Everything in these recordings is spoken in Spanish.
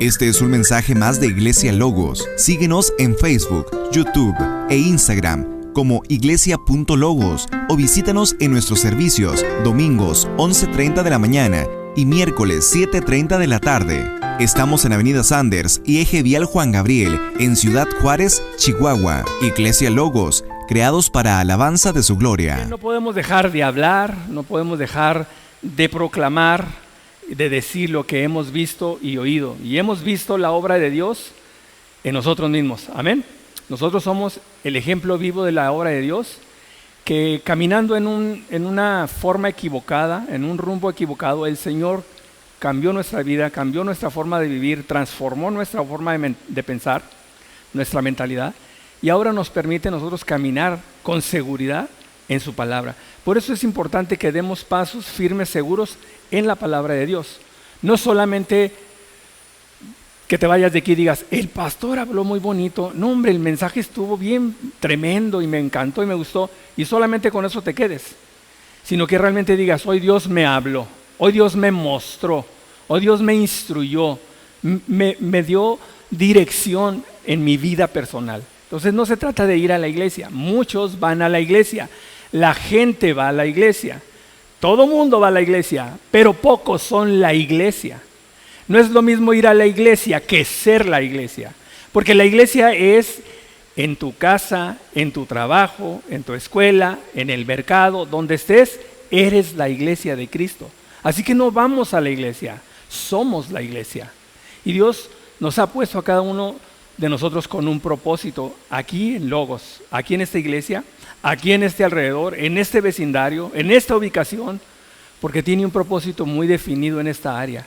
Este es un mensaje más de Iglesia Logos. Síguenos en Facebook, YouTube e Instagram como iglesia.logos o visítanos en nuestros servicios domingos 11:30 de la mañana y miércoles 7:30 de la tarde. Estamos en Avenida Sanders y Eje Vial Juan Gabriel, en Ciudad Juárez, Chihuahua. Iglesia Logos, creados para alabanza de su gloria. No podemos dejar de hablar, no podemos dejar de proclamar, de decir lo que hemos visto y oído. Y hemos visto la obra de Dios en nosotros mismos. Amén. Nosotros somos el ejemplo vivo de la obra de Dios, que caminando en una forma equivocada, en un rumbo equivocado, el Señor cambió nuestra vida, cambió nuestra forma de vivir, transformó nuestra forma de pensar, nuestra mentalidad, y ahora nos permite a nosotros caminar con seguridad en su palabra. Por eso es importante que demos pasos firmes, seguros en la palabra de Dios. No solamente que te vayas de aquí y digas, el pastor habló muy bonito. No, hombre, el mensaje estuvo bien tremendo y me encantó y me gustó, y solamente con eso te quedes. Sino que realmente digas, hoy Dios me habló, hoy Dios me mostró, hoy Dios me instruyó, me dio dirección en mi vida personal. Entonces no se trata de ir a la iglesia. Muchos van a la iglesia, la gente va a la iglesia, todo mundo va a la iglesia, pero pocos son la iglesia. No es lo mismo ir a la iglesia que ser la iglesia, porque la iglesia es en tu casa, en tu trabajo, en tu escuela, en el mercado, donde estés, eres la iglesia de Cristo. Así que no vamos a la iglesia, somos la iglesia. Y Dios nos ha puesto a cada uno de nosotros con un propósito, aquí en Logos, aquí en esta iglesia, aquí en este alrededor, en este vecindario, en esta ubicación, porque tiene un propósito muy definido en esta área.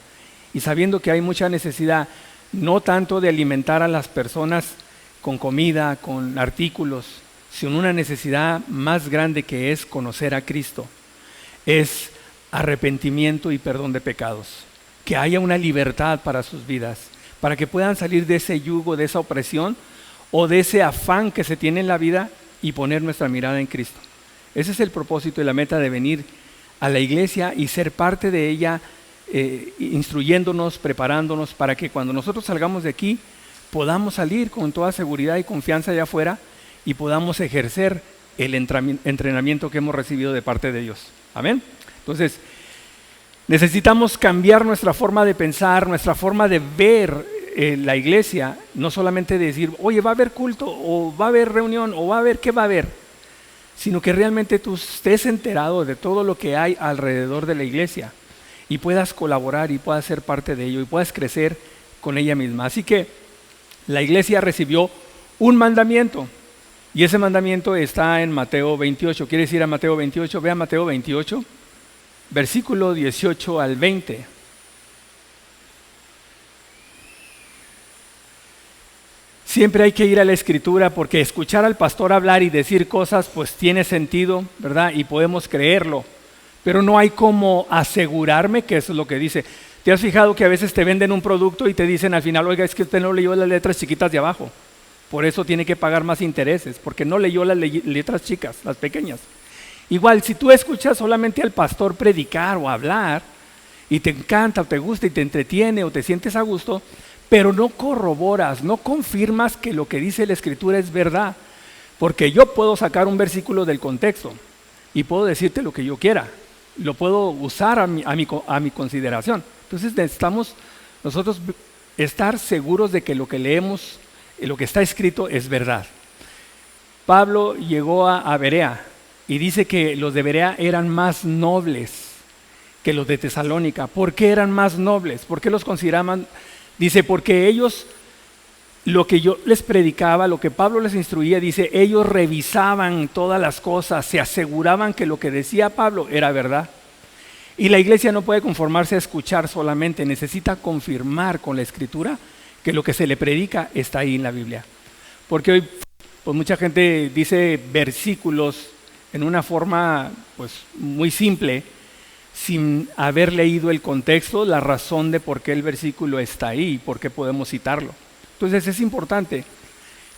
Y sabiendo que hay mucha necesidad, no tanto de alimentar a las personas con comida, con artículos, sino una necesidad más grande que es conocer a Cristo, es arrepentimiento y perdón de pecados, que haya una libertad para sus vidas, para que puedan salir de ese yugo, de esa opresión o de ese afán que se tiene en la vida y poner nuestra mirada en Cristo. Ese es el propósito y la meta de venir a la iglesia y ser parte de ella, instruyéndonos, preparándonos para que cuando nosotros salgamos de aquí podamos salir con toda seguridad y confianza allá afuera y podamos ejercer el entrenamiento que hemos recibido de parte de Dios. Amén. Entonces, necesitamos cambiar nuestra forma de pensar, nuestra forma de ver la iglesia, no solamente decir, oye, va a haber culto, o va a haber reunión, o va a haber, ¿qué va a haber? Sino que realmente tú estés enterado de todo lo que hay alrededor de la iglesia y puedas colaborar y puedas ser parte de ello y puedas crecer con ella misma. Así que la iglesia recibió un mandamiento y ese mandamiento está en Mateo 28. ¿Quieres ir a Mateo 28? Ve a Mateo 28, versículo 18 al 20. Siempre hay que ir a la Escritura porque escuchar al pastor hablar y decir cosas pues tiene sentido, ¿verdad? Y podemos creerlo. Pero no hay como asegurarme que eso es lo que dice. ¿Te has fijado que a veces te venden un producto y te dicen al final, oiga, es que usted no leyó las letras chiquitas de abajo? Por eso tiene que pagar más intereses, porque no leyó las letras chicas, las pequeñas. Igual, si tú escuchas solamente al pastor predicar o hablar, y te encanta, o te gusta, y te entretiene, o te sientes a gusto, pero no corroboras, no confirmas que lo que dice la Escritura es verdad, porque yo puedo sacar un versículo del contexto, y puedo decirte lo que yo quiera, lo puedo usar a mi consideración. Entonces necesitamos nosotros estar seguros de que lo que leemos, lo que está escrito es verdad. Pablo llegó a Berea y dice que los de Berea eran más nobles que los de Tesalónica. ¿Por qué eran más nobles? ¿Por qué los consideraban? Dice, porque ellos, lo que yo les predicaba, lo que Pablo les instruía, dice, ellos revisaban todas las cosas, se aseguraban que lo que decía Pablo era verdad. Y la iglesia no puede conformarse a escuchar solamente, necesita confirmar con la Escritura que lo que se le predica está ahí en la Biblia. Porque hoy pues mucha gente dice versículos en una forma pues muy simple, sin haber leído el contexto, la razón de por qué el versículo está ahí y por qué podemos citarlo. Entonces es importante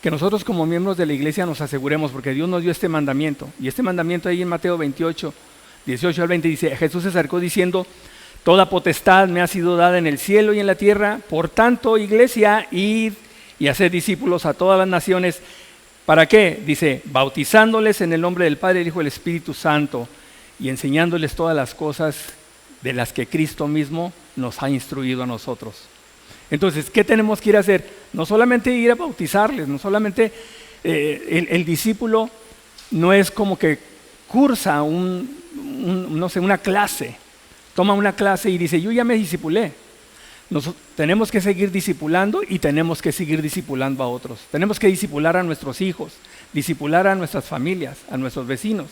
que nosotros como miembros de la iglesia nos aseguremos, porque Dios nos dio este mandamiento, y este mandamiento ahí en Mateo 28, 18 al 20 dice, Jesús se acercó diciendo, Toda potestad me ha sido dada en el cielo y en la tierra. Por tanto, iglesia, id y haced discípulos a todas las naciones. ¿Para qué? Dice, bautizándoles en el nombre del Padre, del Hijo y del Espíritu Santo, y enseñándoles todas las cosas de las que Cristo mismo nos ha instruido a nosotros. Entonces, ¿qué tenemos que ir a hacer? No solamente ir a bautizarles, no solamente el discípulo no es como que cursa una clase, toma una clase y dice, yo ya me discipulé. Tenemos que seguir discipulando y tenemos que seguir discipulando a otros. Tenemos que discipular a nuestros hijos, discipular a nuestras familias, a nuestros vecinos.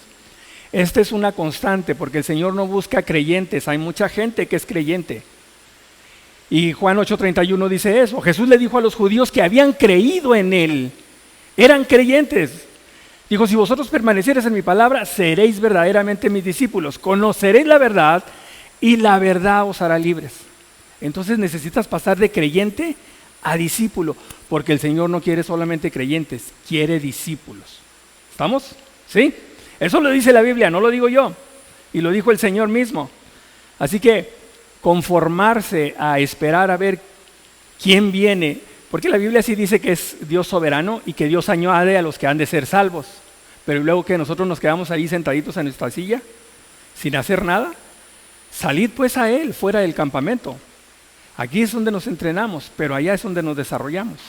Esta es una constante porque el Señor no busca creyentes, hay mucha gente que es creyente. Y Juan 8:31 dice eso. Jesús le dijo a los judíos que habían creído en Él, eran creyentes. Dijo, si vosotros permaneciereis en mi palabra, seréis verdaderamente mis discípulos. Conoceréis la verdad y la verdad os hará libres. Entonces necesitas pasar de creyente a discípulo, porque el Señor no quiere solamente creyentes, quiere discípulos. ¿Estamos? ¿Sí? Eso lo dice la Biblia, no lo digo yo, y lo dijo el Señor mismo. Así que conformarse a esperar a ver quién viene, porque la Biblia sí dice que es Dios soberano y que Dios añade a los que han de ser salvos, pero luego que nosotros nos quedamos ahí sentaditos en nuestra silla, sin hacer nada. Salid pues a Él, fuera del campamento. Aquí es donde nos entrenamos, pero allá es donde nos desarrollamos.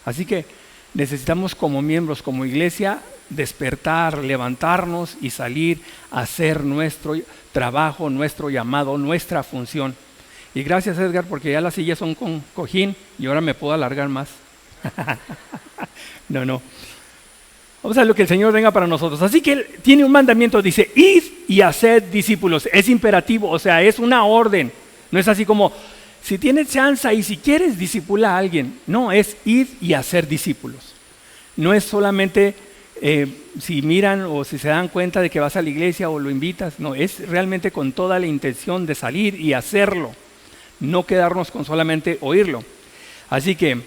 Así que necesitamos como miembros, como iglesia, despertar, levantarnos y salir a hacer nuestro trabajo, nuestro llamado, nuestra función. Y gracias, Edgar, porque ya las sillas son con cojín y ahora me puedo alargar más. No. Vamos a ver lo que el Señor venga para nosotros. Así que Él tiene un mandamiento, dice, id y haced discípulos. Es imperativo, o sea, es una orden. No es así como, si tienes chance y si quieres discipular a alguien. No, es id y hacer discípulos. No es solamente si miran o si se dan cuenta de que vas a la iglesia o lo invitas. No, es realmente con toda la intención de salir y hacerlo. No quedarnos con solamente oírlo. Así que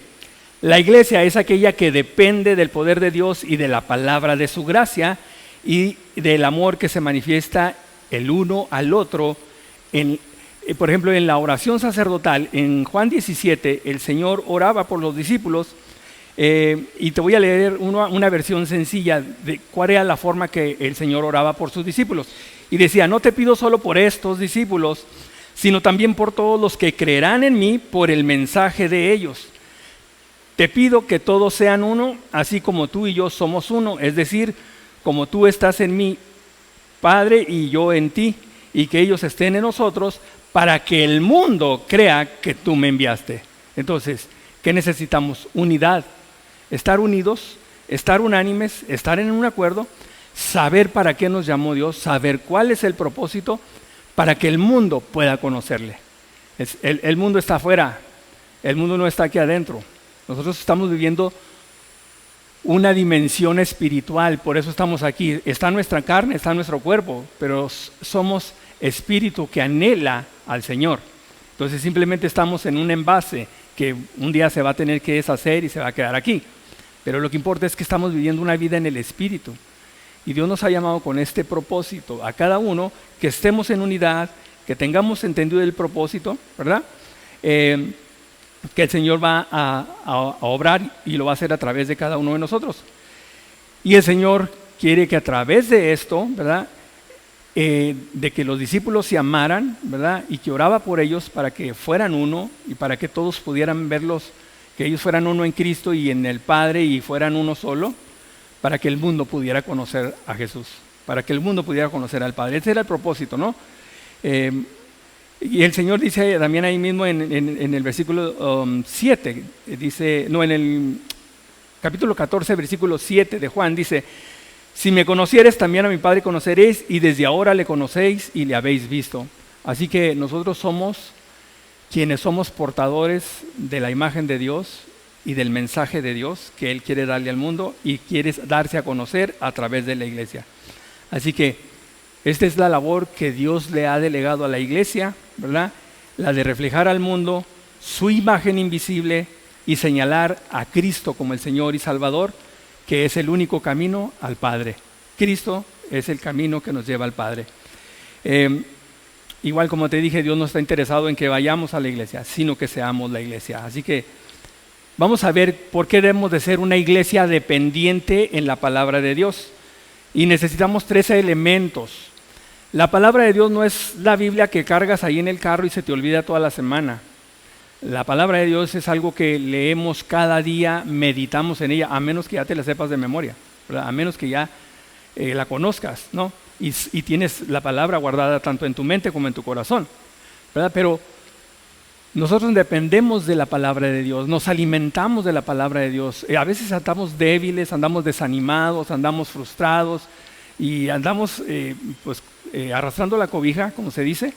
la iglesia es aquella que depende del poder de Dios y de la palabra de su gracia y del amor que se manifiesta el uno al otro. Por ejemplo, en la oración sacerdotal, en Juan 17, el Señor oraba por los discípulos y te voy a leer una versión sencilla de cuál era la forma que el Señor oraba por sus discípulos. Y decía, no te pido solo por estos discípulos, sino también por todos los que creerán en mí por el mensaje de ellos. Te pido que todos sean uno, así como tú y yo somos uno, es decir, como tú estás en mí, Padre, y yo en ti, y que ellos estén en nosotros, para que el mundo crea que tú me enviaste. Entonces, ¿qué necesitamos? Unidad, estar unidos, estar unánimes, estar en un acuerdo, saber para qué nos llamó Dios, saber cuál es el propósito, para que el mundo pueda conocerle. El mundo está afuera, el mundo no está aquí adentro. Nosotros estamos viviendo una dimensión espiritual, por eso estamos aquí. Está nuestra carne, está nuestro cuerpo, pero somos espíritu que anhela al Señor. Entonces simplemente estamos en un envase que un día se va a tener que deshacer y se va a quedar aquí. Pero lo que importa es que estamos viviendo una vida en el espíritu. Y Dios nos ha llamado con este propósito, a cada uno, que estemos en unidad, que tengamos entendido el propósito, ¿verdad? Que el Señor va a obrar y lo va a hacer a través de cada uno de nosotros. Y el Señor quiere que a través de esto, ¿verdad? De que los discípulos se amaran, ¿verdad? Y que oraba por ellos para que fueran uno y para que todos pudieran verlos, que ellos fueran uno en Cristo y en el Padre y fueran uno solo, para que el mundo pudiera conocer a Jesús, para que el mundo pudiera conocer al Padre. Ese era el propósito, ¿no? Y el Señor dice también ahí mismo en el versículo 7, en el capítulo 14, versículo 7 de Juan, dice, si me conocieres, también a mi Padre conoceréis, y desde ahora le conocéis y le habéis visto. Así que nosotros somos quienes somos portadores de la imagen de Dios y del mensaje de Dios que Él quiere darle al mundo y quiere darse a conocer a través de la iglesia. Así que esta es la labor que Dios le ha delegado a la iglesia, ¿verdad? La de reflejar al mundo su imagen invisible y señalar a Cristo como el Señor y Salvador, que es el único camino al Padre. Cristo es el camino que nos lleva al Padre. igual como te dije, Dios no está interesado en que vayamos a la iglesia, sino que seamos la iglesia. Así que vamos a ver por qué debemos de ser una iglesia dependiente en la palabra de Dios. Y necesitamos 13 elementos. La palabra de Dios no es la Biblia que cargas ahí en el carro y se te olvida toda la semana. La palabra de Dios es algo que leemos cada día, meditamos en ella, a menos que ya te la sepas de memoria, ¿verdad? A menos que ya la conozcas, ¿no? Y tienes la palabra guardada tanto en tu mente como en tu corazón, ¿verdad? Pero nosotros dependemos de la palabra de Dios, nos alimentamos de la palabra de Dios. A veces andamos débiles, andamos desanimados, andamos frustrados y andamos arrastrando la cobija, como se dice,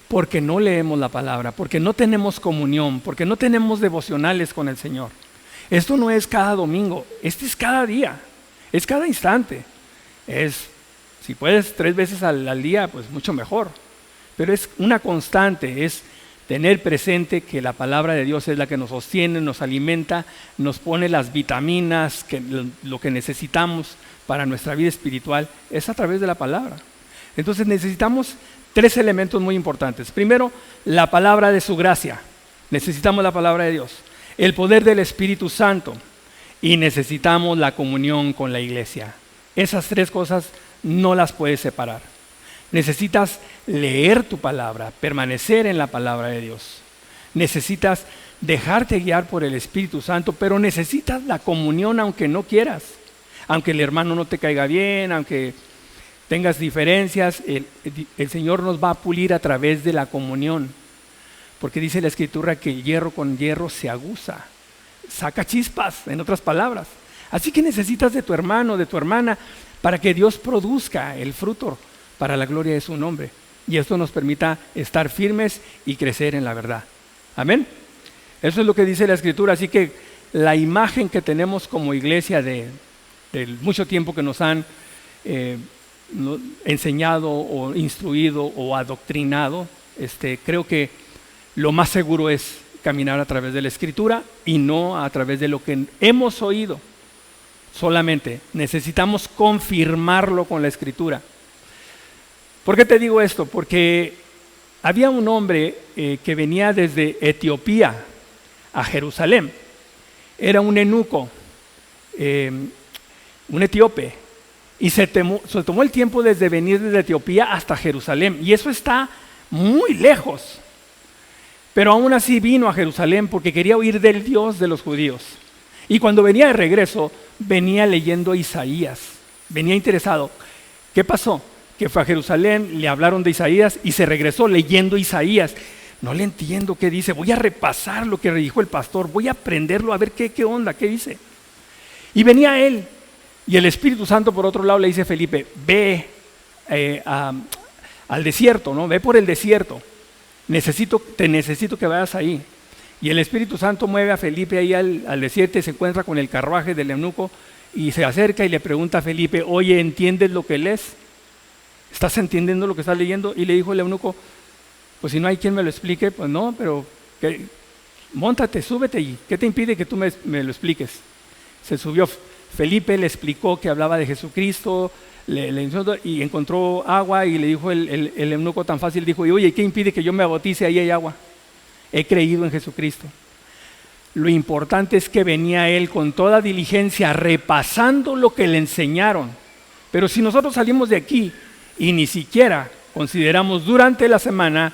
porque no leemos la palabra, porque no tenemos comunión, porque no tenemos devocionales con el Señor. Esto no es cada domingo, este es cada día, es cada instante. Si puedes 3 veces al día, pues mucho mejor. Pero es una constante, es tener presente que la palabra de Dios es la que nos sostiene, nos alimenta, nos pone las vitaminas, lo que necesitamos para nuestra vida espiritual, es a través de la palabra. Entonces necesitamos 3 elementos muy importantes. Primero, la palabra de su gracia. Necesitamos la palabra de Dios. El poder del Espíritu Santo. Y necesitamos la comunión con la iglesia. Esas 3 cosas no las puedes separar. Necesitas leer tu palabra, permanecer en la palabra de Dios. Necesitas dejarte guiar por el Espíritu Santo, pero necesitas la comunión aunque no quieras. Aunque el hermano no te caiga bien, aunque tengas diferencias, el Señor nos va a pulir a través de la comunión. Porque dice la Escritura que el hierro con hierro se aguza, saca chispas, en otras palabras. Así que necesitas de tu hermano, de tu hermana, para que Dios produzca el fruto para la gloria de su nombre. Y esto nos permita estar firmes y crecer en la verdad. Amén. Eso es lo que dice la Escritura. Así que la imagen que tenemos como iglesia de mucho tiempo que nos han enseñado o instruido o adoctrinado, creo que lo más seguro es caminar a través de la Escritura y no a través de lo que hemos oído. Solamente necesitamos confirmarlo con la Escritura. ¿Por qué te digo esto? Porque había un hombre que venía desde Etiopía a Jerusalén. Era un eunuco, un etíope, y se tomó el tiempo desde venir desde Etiopía hasta Jerusalén, y eso está muy lejos. Pero aún así vino a Jerusalén porque quería oír del Dios de los judíos. Y cuando venía de regreso, venía leyendo Isaías, venía interesado. ¿Qué pasó? Que fue a Jerusalén, le hablaron de Isaías y se regresó leyendo Isaías. No le entiendo qué dice, voy a repasar lo que dijo el pastor, voy a aprenderlo a ver qué onda, qué dice. Y venía él, y el Espíritu Santo por otro lado le dice a Felipe, ve al desierto, ¿no? Ve por el desierto, te necesito que vayas ahí. Y el Espíritu Santo mueve a Felipe ahí al desierto y se encuentra con el carruaje del eunuco y se acerca y le pregunta a Felipe, oye, ¿entiendes lo que lees? ¿Estás entendiendo lo que estás leyendo? Y le dijo el eunuco, pues si no hay quien me lo explique, pues no, pero móntate, súbete y ¿qué te impide que tú me lo expliques? Se subió Felipe, le explicó que hablaba de Jesucristo, y encontró agua y le dijo el eunuco tan fácil, dijo, oye, ¿qué impide que yo me bautice? Ahí hay agua. He creído en Jesucristo. Lo importante es que venía él con toda diligencia repasando lo que le enseñaron. Pero si nosotros salimos de aquí y ni siquiera consideramos durante la semana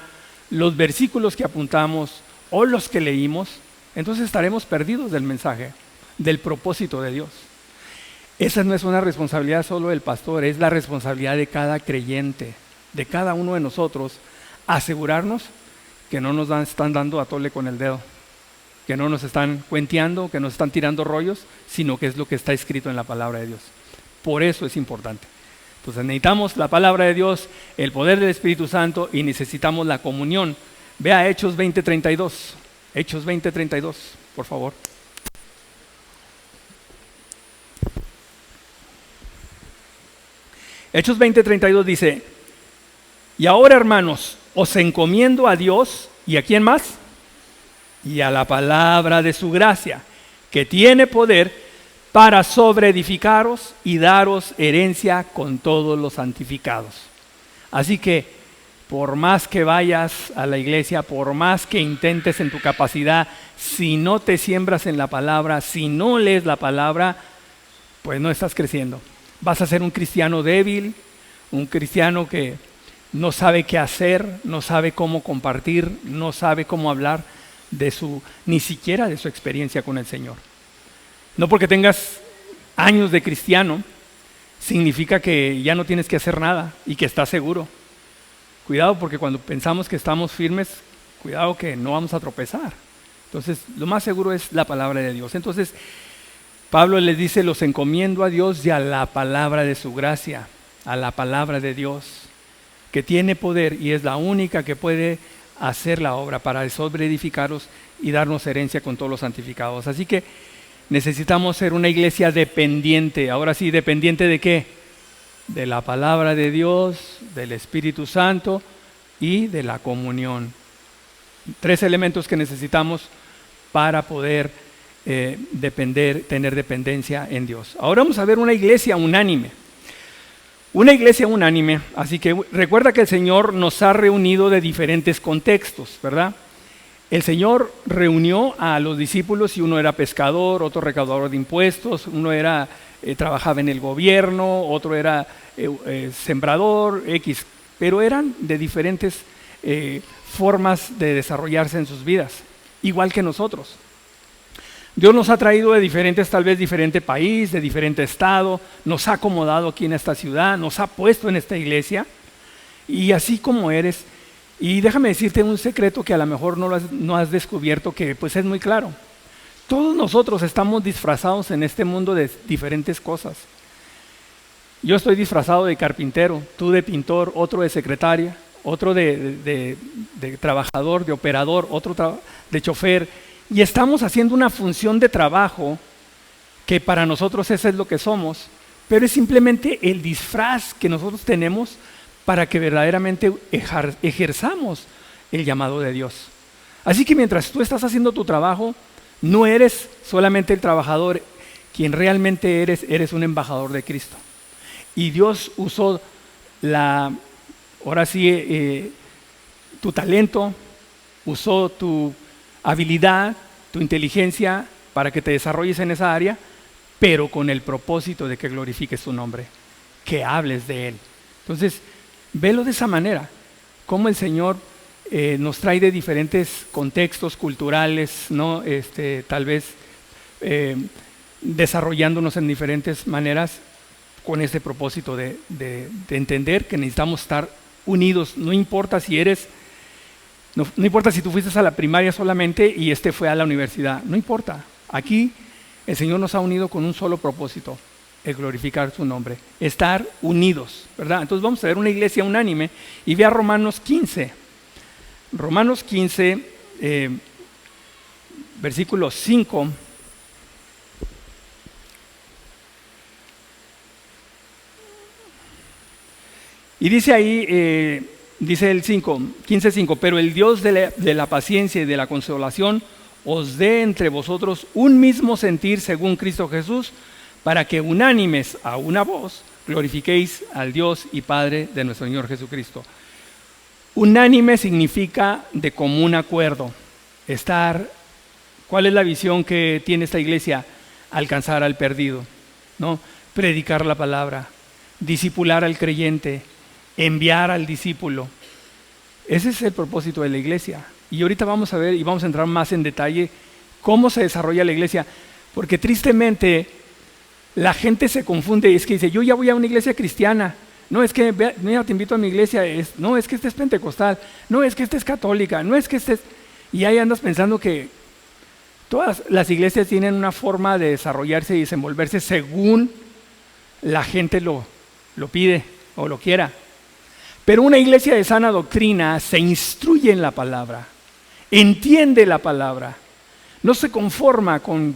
los versículos que apuntamos o los que leímos, entonces estaremos perdidos del mensaje, del propósito de Dios. Esa no es una responsabilidad solo del pastor, es la responsabilidad de cada creyente, de cada uno de nosotros, asegurarnos que no nos están dando a tole con el dedo, que no nos están cuenteando, que nos están tirando rollos, sino que es lo que está escrito en la palabra de Dios. Por eso es importante. Entonces necesitamos la palabra de Dios, el poder del Espíritu Santo y necesitamos la comunión. Vea Hechos 20:32. Hechos 20:32, por favor. Hechos 20:32 dice, y ahora hermanos, os encomiendo a Dios, ¿y a quién más? Y a la palabra de su gracia, que tiene poder para sobreedificaros y daros herencia con todos los santificados. Así que Por más que vayas a la iglesia, por más que intentes en tu capacidad, si no te siembras en la palabra, si no lees la palabra, pues no estás creciendo. Vas a ser un cristiano débil, un cristiano que no sabe qué hacer, no sabe cómo compartir, no sabe cómo hablar ni siquiera de su experiencia con el Señor. No porque tengas años de cristiano, significa que ya no tienes que hacer nada y que estás seguro. Cuidado, porque cuando pensamos que estamos firmes, cuidado que no vamos a tropezar. Entonces, lo más seguro es la palabra de Dios. Entonces, Pablo les dice, los encomiendo a Dios y a la palabra de su gracia, a la palabra de Dios, que tiene poder y es la única que puede hacer la obra para sobreedificaros y darnos herencia con todos los santificados. Así que necesitamos ser una iglesia dependiente. Ahora sí, ¿dependiente de qué? De la palabra de Dios, del Espíritu Santo y de la comunión. 3 elementos que necesitamos para poder tener dependencia en Dios. Ahora vamos a ver una iglesia unánime. Una iglesia unánime, así que recuerda que el Señor nos ha reunido de diferentes contextos, ¿verdad? El Señor reunió a los discípulos y uno era pescador, otro recaudador de impuestos, uno trabajaba en el gobierno, otro era sembrador, pero eran de diferentes formas de desarrollarse en sus vidas, igual que nosotros. Dios nos ha traído de tal vez diferente país, de diferente estado, nos ha acomodado aquí en esta ciudad, nos ha puesto en esta iglesia, y así como eres. Y déjame decirte un secreto que a lo mejor no has descubierto, que pues es muy claro. Todos nosotros estamos disfrazados en este mundo de diferentes cosas. Yo estoy disfrazado de carpintero, tú de pintor, otro de secretaria, otro de trabajador, de operador, otro de chofer. Y estamos haciendo una función de trabajo que para nosotros eso es lo que somos, pero es simplemente el disfraz que nosotros tenemos para que verdaderamente ejerzamos el llamado de Dios. Así que mientras tú estás haciendo tu trabajo, no eres solamente el trabajador, quien realmente eres un embajador de Cristo. Y Dios usó tu talento, usó tu habilidad, tu inteligencia para que te desarrolles en esa área, pero con el propósito de que glorifiques su nombre, que hables de Él. Entonces, velo de esa manera, cómo el Señor nos trae de diferentes contextos culturales, ¿no? Tal vez desarrollándonos en diferentes maneras con ese propósito de entender que necesitamos estar unidos. No importa si no importa si tú fuiste a la primaria solamente y fue a la universidad, no importa. Aquí el Señor nos ha unido con un solo propósito, el glorificar su nombre, estar unidos, ¿verdad? Entonces vamos a ver una iglesia unánime y ve a Romanos 15. Romanos 15, versículo 5. Y dice ahí, dice el 15:5, pero el Dios de la paciencia y de la consolación os dé entre vosotros un mismo sentir según Cristo Jesús, para que unánimes a una voz glorifiquéis al Dios y Padre de nuestro Señor Jesucristo. Unánime significa de común acuerdo. ¿Cuál es la visión que tiene esta iglesia? Alcanzar al perdido, ¿no? Predicar la palabra, discipular al creyente, enviar al discípulo. Ese es el propósito de la iglesia. Y ahorita vamos a ver y vamos a entrar más en detalle cómo se desarrolla la iglesia, porque tristemente la gente se confunde y es que dice, yo ya voy a una iglesia cristiana, no es que mira, te invito a mi iglesia, no es que esta es pentecostal, no es que esta es católica, no es que esta es... Y ahí andas pensando que todas las iglesias tienen una forma de desarrollarse y desenvolverse según la gente lo pide o lo quiera. Pero una iglesia de sana doctrina se instruye en la palabra, entiende la palabra, no se conforma con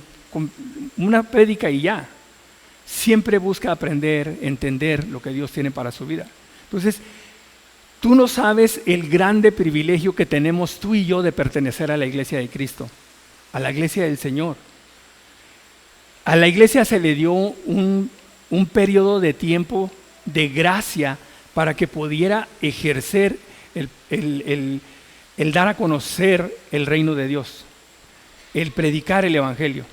una prédica y ya. Siempre busca aprender, entender lo que Dios tiene para su vida. Entonces, tú no sabes el grande privilegio que tenemos tú y yo de pertenecer a la iglesia de Cristo, a la iglesia del Señor. A la iglesia se le dio un periodo de tiempo de gracia para que pudiera ejercer el dar a conocer el reino de Dios, el predicar el evangelio.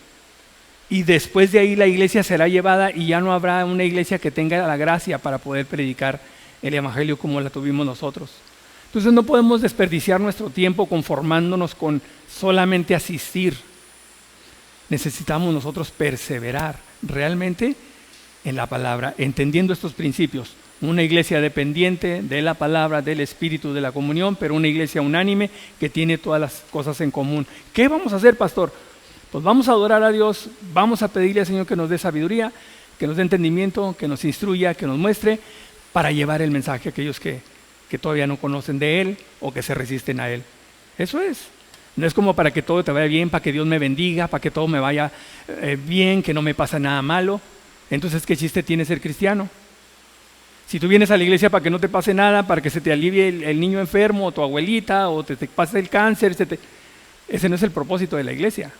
Y después de ahí la iglesia será llevada y ya no habrá una iglesia que tenga la gracia para poder predicar el evangelio como la tuvimos nosotros. Entonces no podemos desperdiciar nuestro tiempo conformándonos con solamente asistir. Necesitamos nosotros perseverar realmente en la palabra, entendiendo estos principios. Una iglesia dependiente de la palabra, del espíritu, de la comunión, pero una iglesia unánime que tiene todas las cosas en común. ¿Qué vamos a hacer, pastor? Pues vamos a adorar a Dios, vamos a pedirle al Señor que nos dé sabiduría, que nos dé entendimiento, que nos instruya, que nos muestre, para llevar el mensaje a aquellos que todavía no conocen de Él o que se resisten a Él. Eso es. No es como para que todo te vaya bien, para que Dios me bendiga, para que todo me vaya bien, que no me pase nada malo. Entonces, ¿qué chiste tiene ser cristiano? Si tú vienes a la iglesia para que no te pase nada, para que se te alivie el niño enfermo, o tu abuelita, o te pase el cáncer, ese no es el propósito de la iglesia.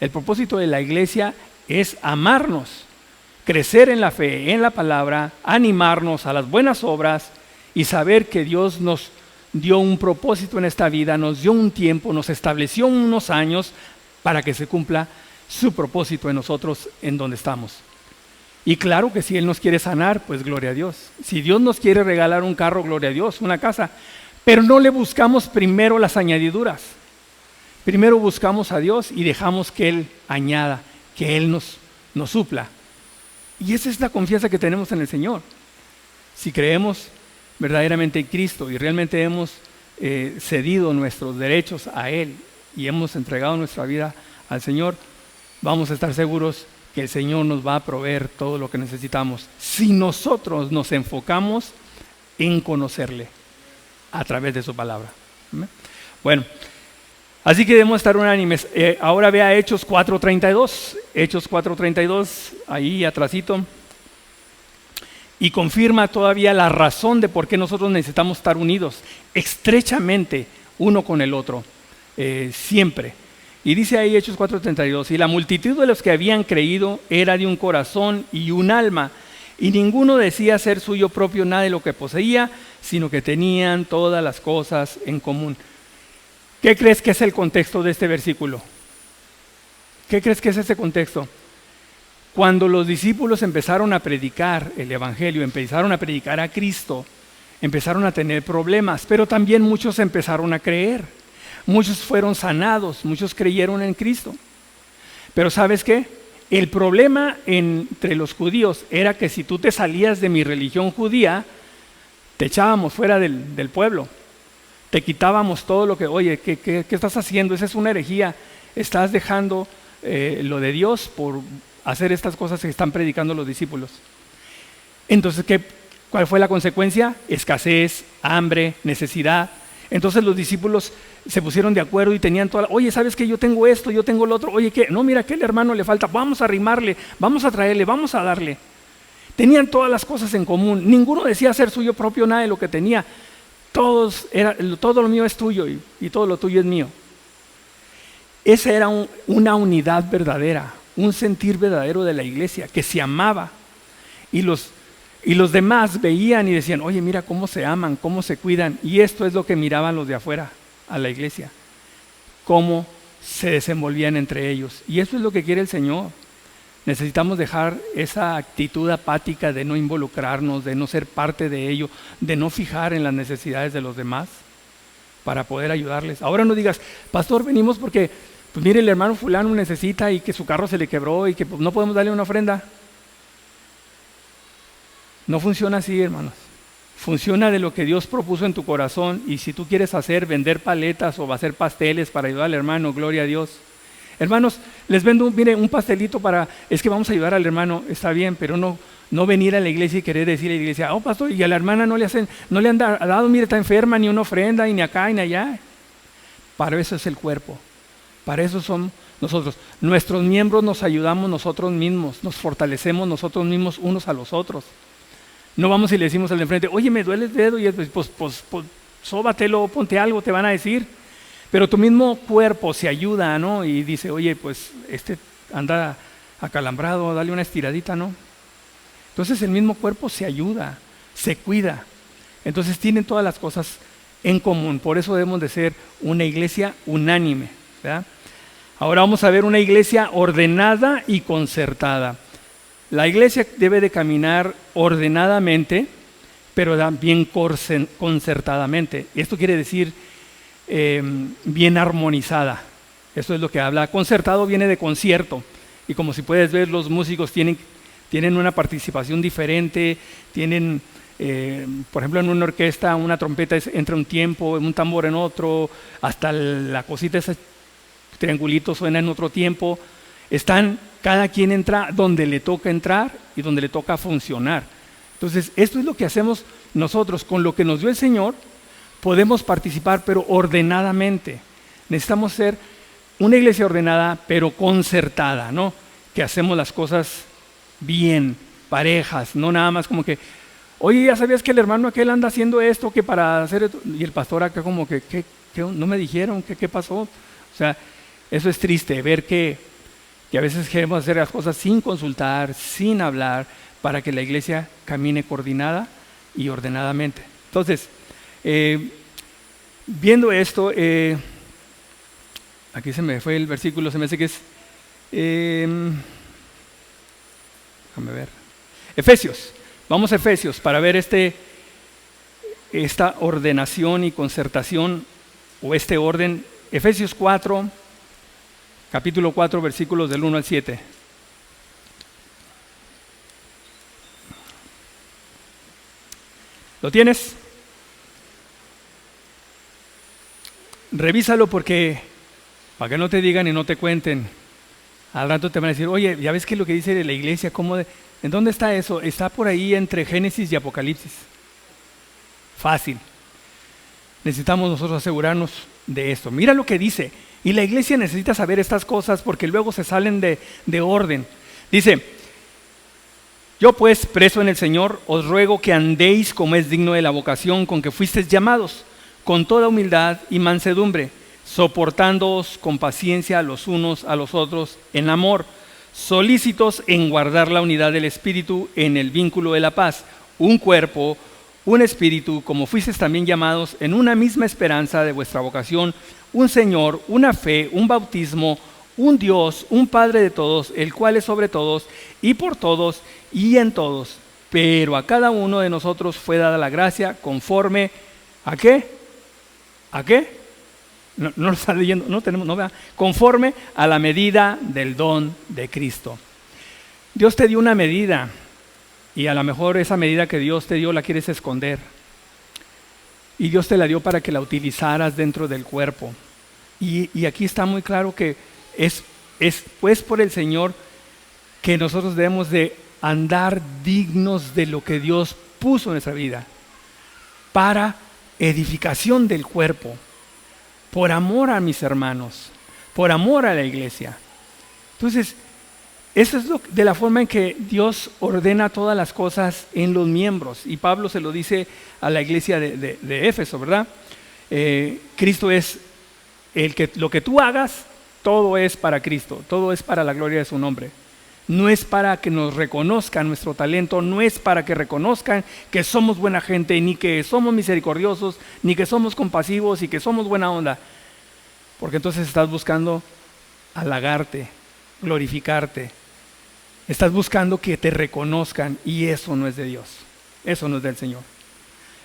El propósito de la iglesia es amarnos, crecer en la fe, en la palabra, animarnos a las buenas obras y saber que Dios nos dio un propósito en esta vida, nos dio un tiempo, nos estableció unos años para que se cumpla su propósito en nosotros, en donde estamos. Y claro que si Él nos quiere sanar, pues gloria a Dios. Si Dios nos quiere regalar un carro, gloria a Dios, una casa. Pero no le buscamos primero las añadiduras. Primero buscamos a Dios y dejamos que Él añada, que Él nos supla. Y esa es la confianza que tenemos en el Señor. Si creemos verdaderamente en Cristo y realmente hemos cedido nuestros derechos a Él y hemos entregado nuestra vida al Señor, vamos a estar seguros que el Señor nos va a proveer todo lo que necesitamos si nosotros nos enfocamos en conocerle a través de su palabra. ¿Amén? Bueno, así que debemos estar unánimes. Ahora vea Hechos 4:32. Hechos 4:32, ahí atrasito. Y confirma todavía la razón de por qué nosotros necesitamos estar unidos estrechamente uno con el otro, siempre. Y dice ahí Hechos 4:32, y la multitud de los que habían creído era de un corazón y un alma, y ninguno decía ser suyo propio nada de lo que poseía, sino que tenían todas las cosas en común. ¿Qué crees que es el contexto de este versículo? ¿Qué crees que es ese contexto? Cuando los discípulos empezaron a predicar el evangelio, empezaron a predicar a Cristo, empezaron a tener problemas, pero también muchos empezaron a creer. Muchos fueron sanados, muchos creyeron en Cristo. Pero ¿sabes qué? El problema entre los judíos era que si tú te salías de mi religión judía, te echábamos fuera del pueblo. Te quitábamos todo lo que, oye, ¿qué estás haciendo? Esa es una herejía. Estás dejando lo de Dios por hacer estas cosas que están predicando los discípulos. Entonces, ¿cuál fue la consecuencia? Escasez, hambre, necesidad. Entonces los discípulos se pusieron de acuerdo y tenían oye, ¿sabes qué? Yo tengo esto, yo tengo lo otro. Oye, ¿qué? No, mira, aquel hermano le falta. Vamos a arrimarle, vamos a traerle, vamos a darle. Tenían todas las cosas en común. Ninguno decía ser suyo propio nada de lo que tenía. Todo lo mío es tuyo y todo lo tuyo es mío. Esa era una unidad verdadera, un sentir verdadero de la iglesia, que se amaba. Y los demás veían y decían, oye, mira cómo se aman, cómo se cuidan. Y esto es lo que miraban los de afuera a la iglesia, cómo se desenvolvían entre ellos. Y eso es lo que quiere el Señor. Necesitamos dejar esa actitud apática de no involucrarnos, de no ser parte de ello, de no fijar en las necesidades de los demás para poder ayudarles. Ahora no digas, pastor, venimos porque, pues mire, el hermano fulano necesita y que su carro se le quebró y que pues, no podemos darle una ofrenda. No funciona así, hermanos. Funciona de lo que Dios propuso en tu corazón, y si tú quieres vender paletas o hacer pasteles para ayudar al hermano, gloria a Dios. Hermanos, les vendo un pastelito es que vamos a ayudar al hermano, está bien, pero no venir a la iglesia y querer decir a la iglesia, oh pastor, y a la hermana no le han dado, mire, está enferma, ni una ofrenda, y ni acá, ni allá. Para eso es el cuerpo, para eso son nosotros. Nuestros miembros nos ayudamos nosotros mismos, nos fortalecemos nosotros mismos unos a los otros. No vamos y le decimos al de enfrente, oye, me duele el dedo, y pues sóbatelo, ponte algo, te van a decir. Pero tu mismo cuerpo se ayuda, ¿no? Y dice, oye, pues anda acalambrado, dale una estiradita, ¿no? Entonces el mismo cuerpo se ayuda, se cuida. Entonces tienen todas las cosas en común. Por eso debemos de ser una iglesia unánime, ¿verdad? Ahora vamos a ver una iglesia ordenada y concertada. La iglesia debe de caminar ordenadamente, pero también concertadamente. Esto quiere decir bien armonizada. Esto es lo que habla. Concertado viene de concierto. Y como si puedes ver, los músicos tienen una participación diferente, tienen, por ejemplo, en una orquesta, una trompeta entra un tiempo, un tambor en otro, hasta la cosita, ese triangulito suena en otro tiempo. Cada quien entra donde le toca entrar y donde le toca funcionar. Entonces, esto es lo que hacemos nosotros. Con lo que nos dio el Señor, podemos participar, pero ordenadamente. Necesitamos ser una iglesia ordenada, pero concertada, ¿no? Que hacemos las cosas bien, parejas, no nada más como que, oye, ¿ya sabías que el hermano aquel anda haciendo esto, que para hacer esto? Y el pastor acá como que no me dijeron, ¿qué pasó? O sea, eso es triste, ver que a veces queremos hacer las cosas sin consultar, sin hablar, para que la iglesia camine coordinada y ordenadamente. Entonces, viendo esto, aquí se me fue el versículo, se me hace que es, déjame ver, Efesios. Vamos a Efesios para ver esta ordenación y concertación, o este orden. Efesios 4, capítulo 4, versículos del 1 al 7. ¿Lo tienes? Revísalo porque, para que no te digan y no te cuenten, al rato te van a decir, oye, ¿ya ves qué es lo que dice la iglesia? ¿En dónde está eso? Está por ahí entre Génesis y Apocalipsis. Fácil. Necesitamos nosotros asegurarnos de esto. Mira lo que dice. Y la iglesia necesita saber estas cosas porque luego se salen de orden. Dice, yo pues, preso en el Señor, os ruego que andéis como es digno de la vocación con que fuisteis llamados, con toda humildad y mansedumbre, soportándoos con paciencia los unos a los otros en amor, solícitos en guardar la unidad del Espíritu en el vínculo de la paz, un cuerpo, un espíritu, como fuisteis también llamados en una misma esperanza de vuestra vocación, un Señor, una fe, un bautismo, un Dios, un Padre de todos, el cual es sobre todos y por todos y en todos. Pero a cada uno de nosotros fue dada la gracia conforme ¿a qué? ¿A qué? No lo está leyendo, no tenemos, no vea. Conforme a la medida del don de Cristo. Dios te dio una medida y a lo mejor esa medida que Dios te dio la quieres esconder. Y Dios te la dio para que la utilizaras dentro del cuerpo. Y aquí está muy claro que es pues por el Señor que nosotros debemos de andar dignos de lo que Dios puso en nuestra vida para edificación del cuerpo, por amor a mis hermanos, por amor a la iglesia. Entonces, eso es de la forma en que Dios ordena todas las cosas en los miembros. Y Pablo se lo dice a la iglesia de Éfeso, ¿verdad? Cristo es lo que tú hagas, todo es para Cristo, todo es para la gloria de su nombre. No es para que nos reconozcan nuestro talento, no es para que reconozcan que somos buena gente, ni que somos misericordiosos, ni que somos compasivos y que somos buena onda. Porque entonces estás buscando halagarte, glorificarte. Estás buscando que te reconozcan y eso no es de Dios, eso no es del Señor.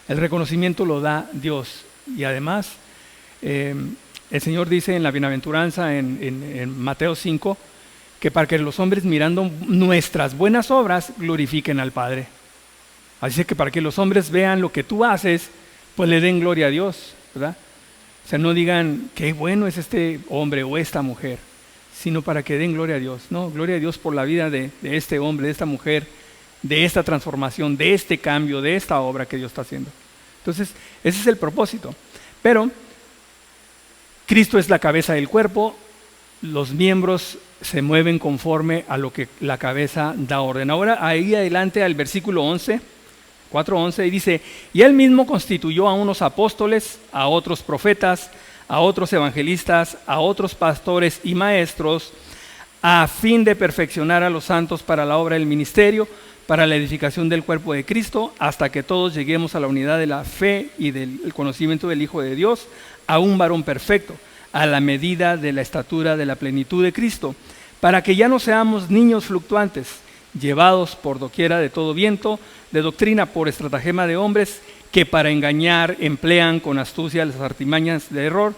El reconocimiento lo da Dios y además el Señor dice en la bienaventuranza en Mateo 5 que para que los hombres mirando nuestras buenas obras glorifiquen al Padre. Así que para que los hombres vean lo que tú haces, pues le den gloria a Dios, ¿verdad? O sea, no digan qué bueno es este hombre o esta mujer, sino para que den gloria a Dios. No, gloria a Dios por la vida de este hombre, de esta mujer, de esta transformación, de este cambio, de esta obra que Dios está haciendo. Entonces, ese es el propósito. Pero Cristo es la cabeza del cuerpo, los miembros se mueven conforme a lo que la cabeza da orden. Ahora, ahí adelante al versículo 11, 4:11, y dice, y él mismo constituyó a unos apóstoles, a otros profetas, a otros evangelistas, a otros pastores y maestros, a fin de perfeccionar a los santos para la obra del ministerio, para la edificación del cuerpo de Cristo, hasta que todos lleguemos a la unidad de la fe y del conocimiento del Hijo de Dios, a un varón perfecto, a la medida de la estatura de la plenitud de Cristo, para que ya no seamos niños fluctuantes, llevados por doquiera de todo viento, de doctrina por estratagema de hombres, que para engañar emplean con astucia las artimañas de error,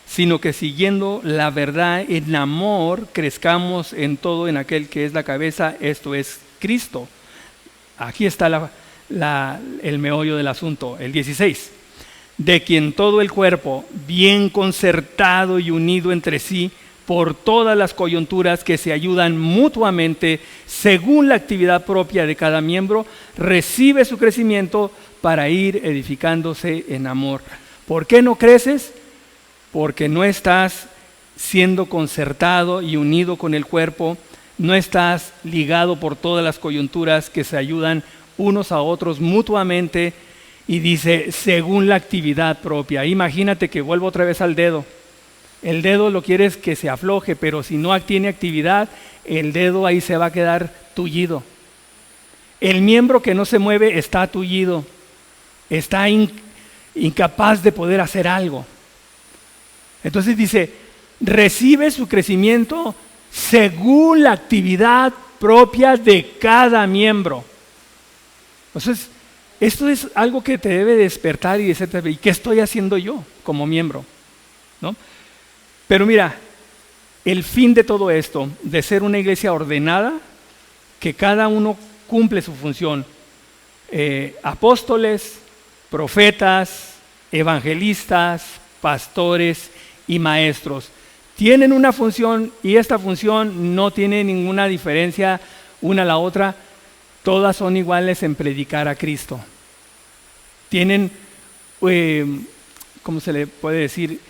sino que siguiendo la verdad en amor, crezcamos en todo en aquel que es la cabeza, esto es Cristo. Aquí está el meollo del asunto, el 16. De quien todo el cuerpo, bien concertado y unido entre sí, por todas las coyunturas que se ayudan mutuamente, según la actividad propia de cada miembro, recibe su crecimiento para ir edificándose en amor. ¿Por qué no creces? Porque no estás siendo concertado y unido con el cuerpo, no estás ligado por todas las coyunturas que se ayudan unos a otros mutuamente, y dice, según la actividad propia. Imagínate que vuelvo otra vez al dedo. El dedo lo quieres que se afloje, pero si no tiene actividad, el dedo ahí se va a quedar tullido. El miembro que no se mueve está tullido, está incapaz de poder hacer algo. Entonces dice, recibe su crecimiento según la actividad propia de cada miembro. Entonces, esto es algo que te debe despertar y decirte, ¿y qué estoy haciendo yo como miembro? ¿No? Pero mira, el fin de todo esto, de ser una iglesia ordenada, que cada uno cumple su función, apóstoles, profetas, evangelistas, pastores y maestros, tienen una función y esta función no tiene ninguna diferencia una a la otra, todas son iguales en predicar a Cristo. Tienen, ¿cómo se le puede decir?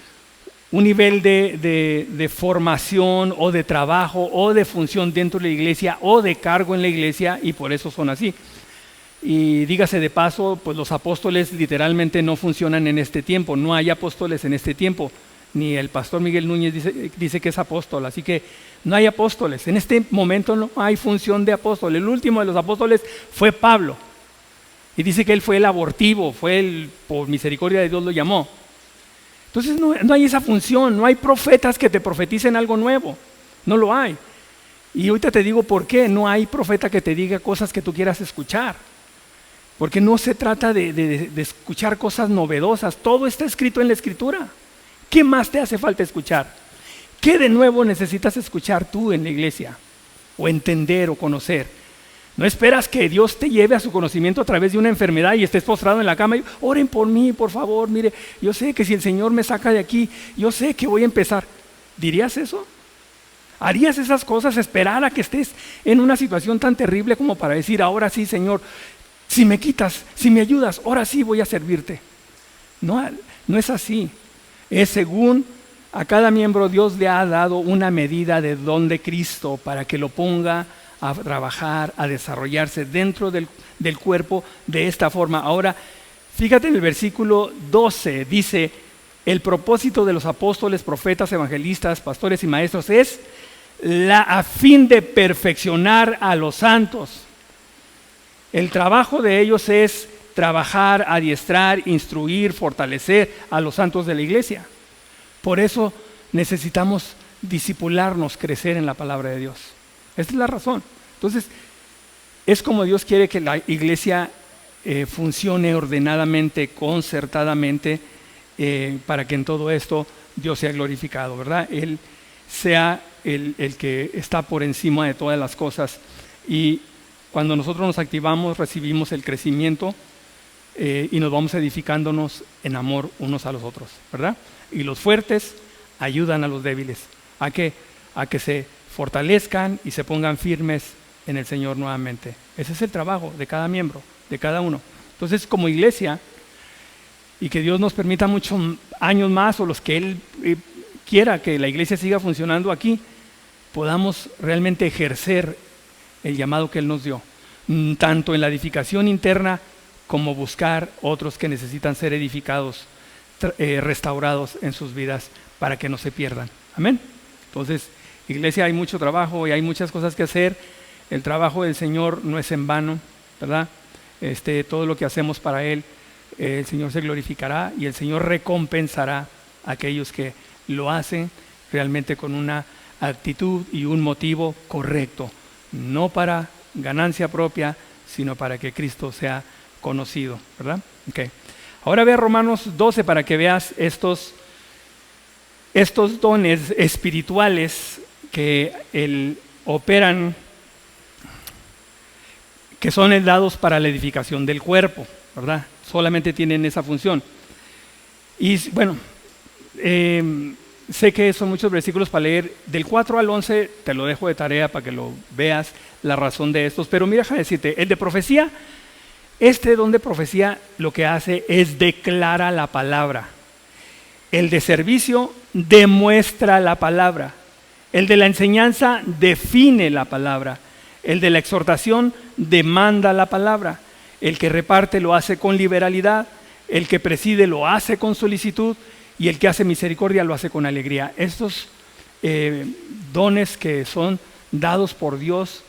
Un nivel de formación o de trabajo o de función dentro de la iglesia o de cargo en la iglesia, y por eso son así. Y dígase de paso, pues los apóstoles literalmente no funcionan en este tiempo, no hay apóstoles en este tiempo, ni el pastor Miguel Núñez dice que es apóstol, así que no hay apóstoles, en este momento no hay función de apóstol. El último de los apóstoles fue Pablo, y dice que él fue el abortivo, por misericordia de Dios lo llamó. Entonces no hay esa función, no hay profetas que te profeticen algo nuevo, no lo hay. Y ahorita te digo por qué no hay profeta que te diga cosas que tú quieras escuchar. Porque no se trata de escuchar cosas novedosas, todo está escrito en la Escritura. ¿Qué más te hace falta escuchar? ¿Qué de nuevo necesitas escuchar tú en la iglesia? O entender o conocer. No esperas que Dios te lleve a su conocimiento a través de una enfermedad y estés postrado en la cama y oren por mí, por favor, mire, yo sé que si el Señor me saca de aquí, yo sé que voy a empezar. ¿Dirías eso? ¿Harías esas cosas, esperar a que estés en una situación tan terrible como para decir, ahora sí, Señor, si me quitas, si me ayudas, ahora sí voy a servirte? No es así. Es según a cada miembro Dios le ha dado una medida de don de Cristo para que lo ponga a trabajar, a desarrollarse dentro del cuerpo de esta forma. Ahora, fíjate en el versículo 12, dice, el propósito de los apóstoles, profetas, evangelistas, pastores y maestros es a fin de perfeccionar a los santos. El trabajo de ellos es trabajar, adiestrar, instruir, fortalecer a los santos de la iglesia. Por eso necesitamos discipularnos, crecer en la palabra de Dios. Esta es la razón. Entonces, es como Dios quiere que la iglesia funcione ordenadamente, concertadamente, para que en todo esto Dios sea glorificado, ¿verdad? Él sea el que está por encima de todas las cosas. Y cuando nosotros nos activamos, recibimos el crecimiento y nos vamos edificándonos en amor unos a los otros, ¿verdad? Y los fuertes ayudan a los débiles a que se fortalezcan y se pongan firmes en el Señor nuevamente. Ese es el trabajo de cada miembro, de cada uno. Entonces, como iglesia, y que Dios nos permita muchos años más, o los que Él quiera que la iglesia siga funcionando aquí, podamos realmente ejercer el llamado que Él nos dio, tanto en la edificación interna como buscar otros que necesitan ser edificados, restaurados en sus vidas para que no se pierdan. Amén. Entonces, iglesia, hay mucho trabajo y hay muchas cosas que hacer. El trabajo del Señor no es en vano, ¿verdad? Todo lo que hacemos para Él, el Señor se glorificará y el Señor recompensará a aquellos que lo hacen realmente con una actitud y un motivo correcto, no para ganancia propia, sino para que Cristo sea conocido, ¿verdad? Okay. Ahora ve a Romanos 12 para que veas estos dones espirituales que operan, que son dados para la edificación del cuerpo, ¿verdad? Solamente tienen esa función. Y bueno, sé que son muchos versículos para leer, del 4 al 11 te lo dejo de tarea para que lo veas, la razón de estos, pero mira, déjame decirte, el de profecía, este don de profecía lo que hace es declara la palabra. El de servicio demuestra la palabra. El de la enseñanza define la palabra. El de la exhortación demanda la palabra. El que reparte lo hace con liberalidad. El que preside lo hace con solicitud. Y el que hace misericordia lo hace con alegría. Estos dones que son dados por Dios,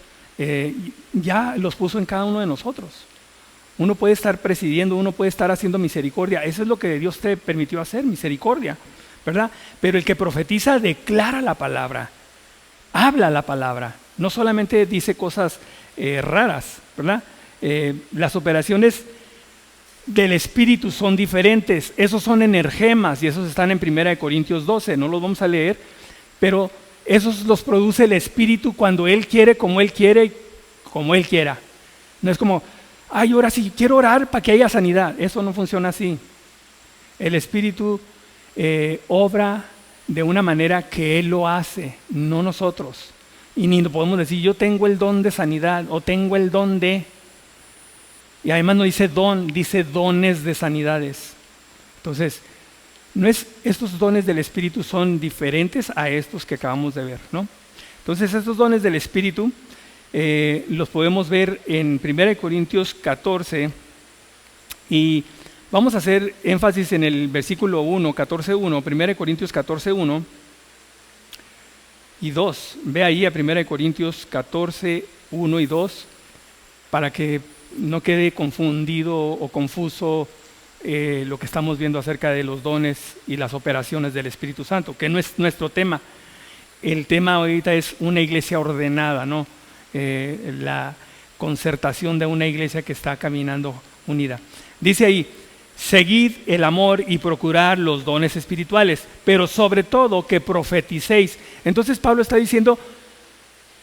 ya los puso en cada uno de nosotros. Uno puede estar presidiendo, uno puede estar haciendo misericordia. Eso es lo que Dios te permitió hacer, misericordia, ¿verdad? Pero el que profetiza declara la palabra, habla la palabra. No solamente dice cosas raras, ¿verdad? Las operaciones del Espíritu son diferentes. Esos son energemas y esos están en 1 Corintios 12. No los vamos a leer, pero esos los produce el Espíritu cuando Él quiere, como Él quiera. No es como, ay, ahora sí, quiero orar para que haya sanidad. Eso no funciona así. El Espíritu obra de una manera que Él lo hace, no nosotros. Y ni podemos decir, yo tengo el don de sanidad o tengo el don de... Y además no dice don, dice dones de sanidades. Entonces, estos dones del Espíritu son diferentes a estos que acabamos de ver, ¿no? Entonces, estos dones del Espíritu los podemos ver en 1 Corintios 14 y vamos a hacer énfasis en el versículo 1, 14.1, 1 Corintios 14.1 y 2. Ve ahí a 1 Corintios 14.1 y 2 para que no quede confundido o confuso lo que estamos viendo acerca de los dones y las operaciones del Espíritu Santo, que no es nuestro tema. El tema ahorita es una iglesia ordenada, ¿no? La concertación de una iglesia que está caminando unida. Dice ahí, seguid el amor y procurad los dones espirituales, pero sobre todo que profeticéis. Entonces Pablo está diciendo,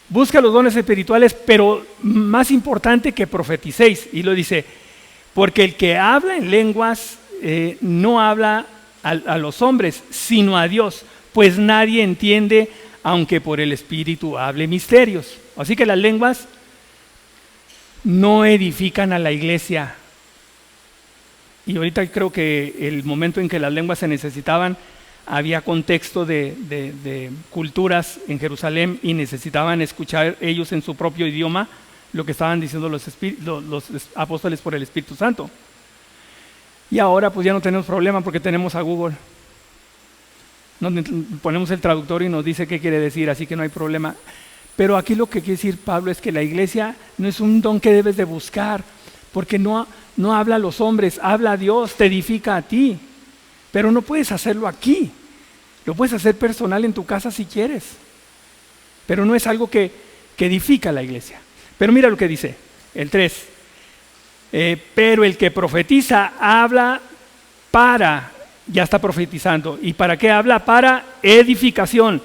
busca los dones espirituales, pero más importante que profeticéis. Y lo dice, porque el que habla en lenguas no habla a los hombres, sino a Dios, pues nadie entiende, aunque por el Espíritu hable misterios. Así que las lenguas no edifican a la iglesia. Y ahorita creo que el momento en que las lenguas se necesitaban, había contexto de culturas en Jerusalén y necesitaban escuchar ellos en su propio idioma lo que estaban diciendo los apóstoles por el Espíritu Santo. Y ahora pues ya no tenemos problema porque tenemos a Google. Nos ponemos el traductor y nos dice qué quiere decir, así que no hay problema. Pero aquí lo que quiere decir Pablo es que la iglesia no es un don que debes de buscar, porque no habla a los hombres, habla a Dios, te edifica a ti. Pero no puedes hacerlo aquí. Lo puedes hacer personal en tu casa si quieres. Pero no es algo que edifica a la iglesia. Pero mira lo que dice, el 3. Pero el que profetiza habla para, ya está profetizando. ¿Y para qué habla? Para edificación,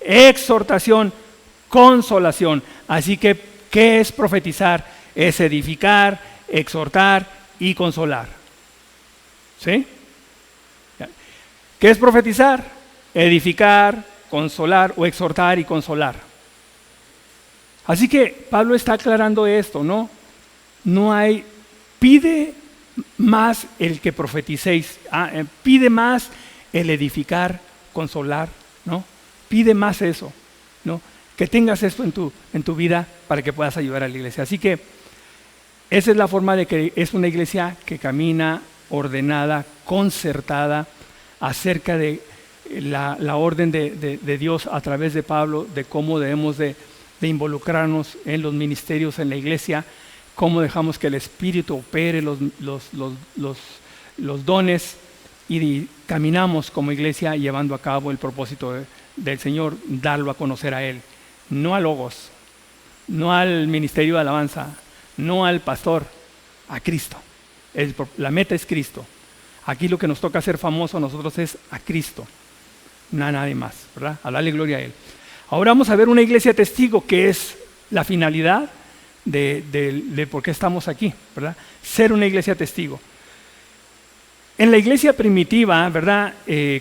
exhortación, consolación. Así que, ¿qué es profetizar? Es edificar, exhortar y consolar. ¿Sí? ¿Qué es profetizar? Edificar, consolar o exhortar y consolar. Así que Pablo está aclarando esto, ¿no? Pide más el que profeticéis, pide más el edificar, consolar, ¿no? Pide más eso, ¿no? Que tengas esto en tu vida para que puedas ayudar a la iglesia. Así que esa es la forma de que es una iglesia que camina ordenada, concertada, acerca de la orden de Dios a través de Pablo, de cómo debemos de de involucrarnos en los ministerios en la iglesia, cómo dejamos que el Espíritu opere los dones y caminamos como iglesia llevando a cabo el propósito del Señor, darlo a conocer a Él, no a Logos, no al ministerio de alabanza, no al pastor, a Cristo. La meta es Cristo. Aquí lo que nos toca hacer famoso a nosotros es a Cristo, nadie más, ¿verdad? A darle gloria a Él. Ahora vamos a ver una iglesia testigo, que es la finalidad de por qué estamos aquí, ¿verdad? Ser una iglesia testigo. En la iglesia primitiva, ¿verdad?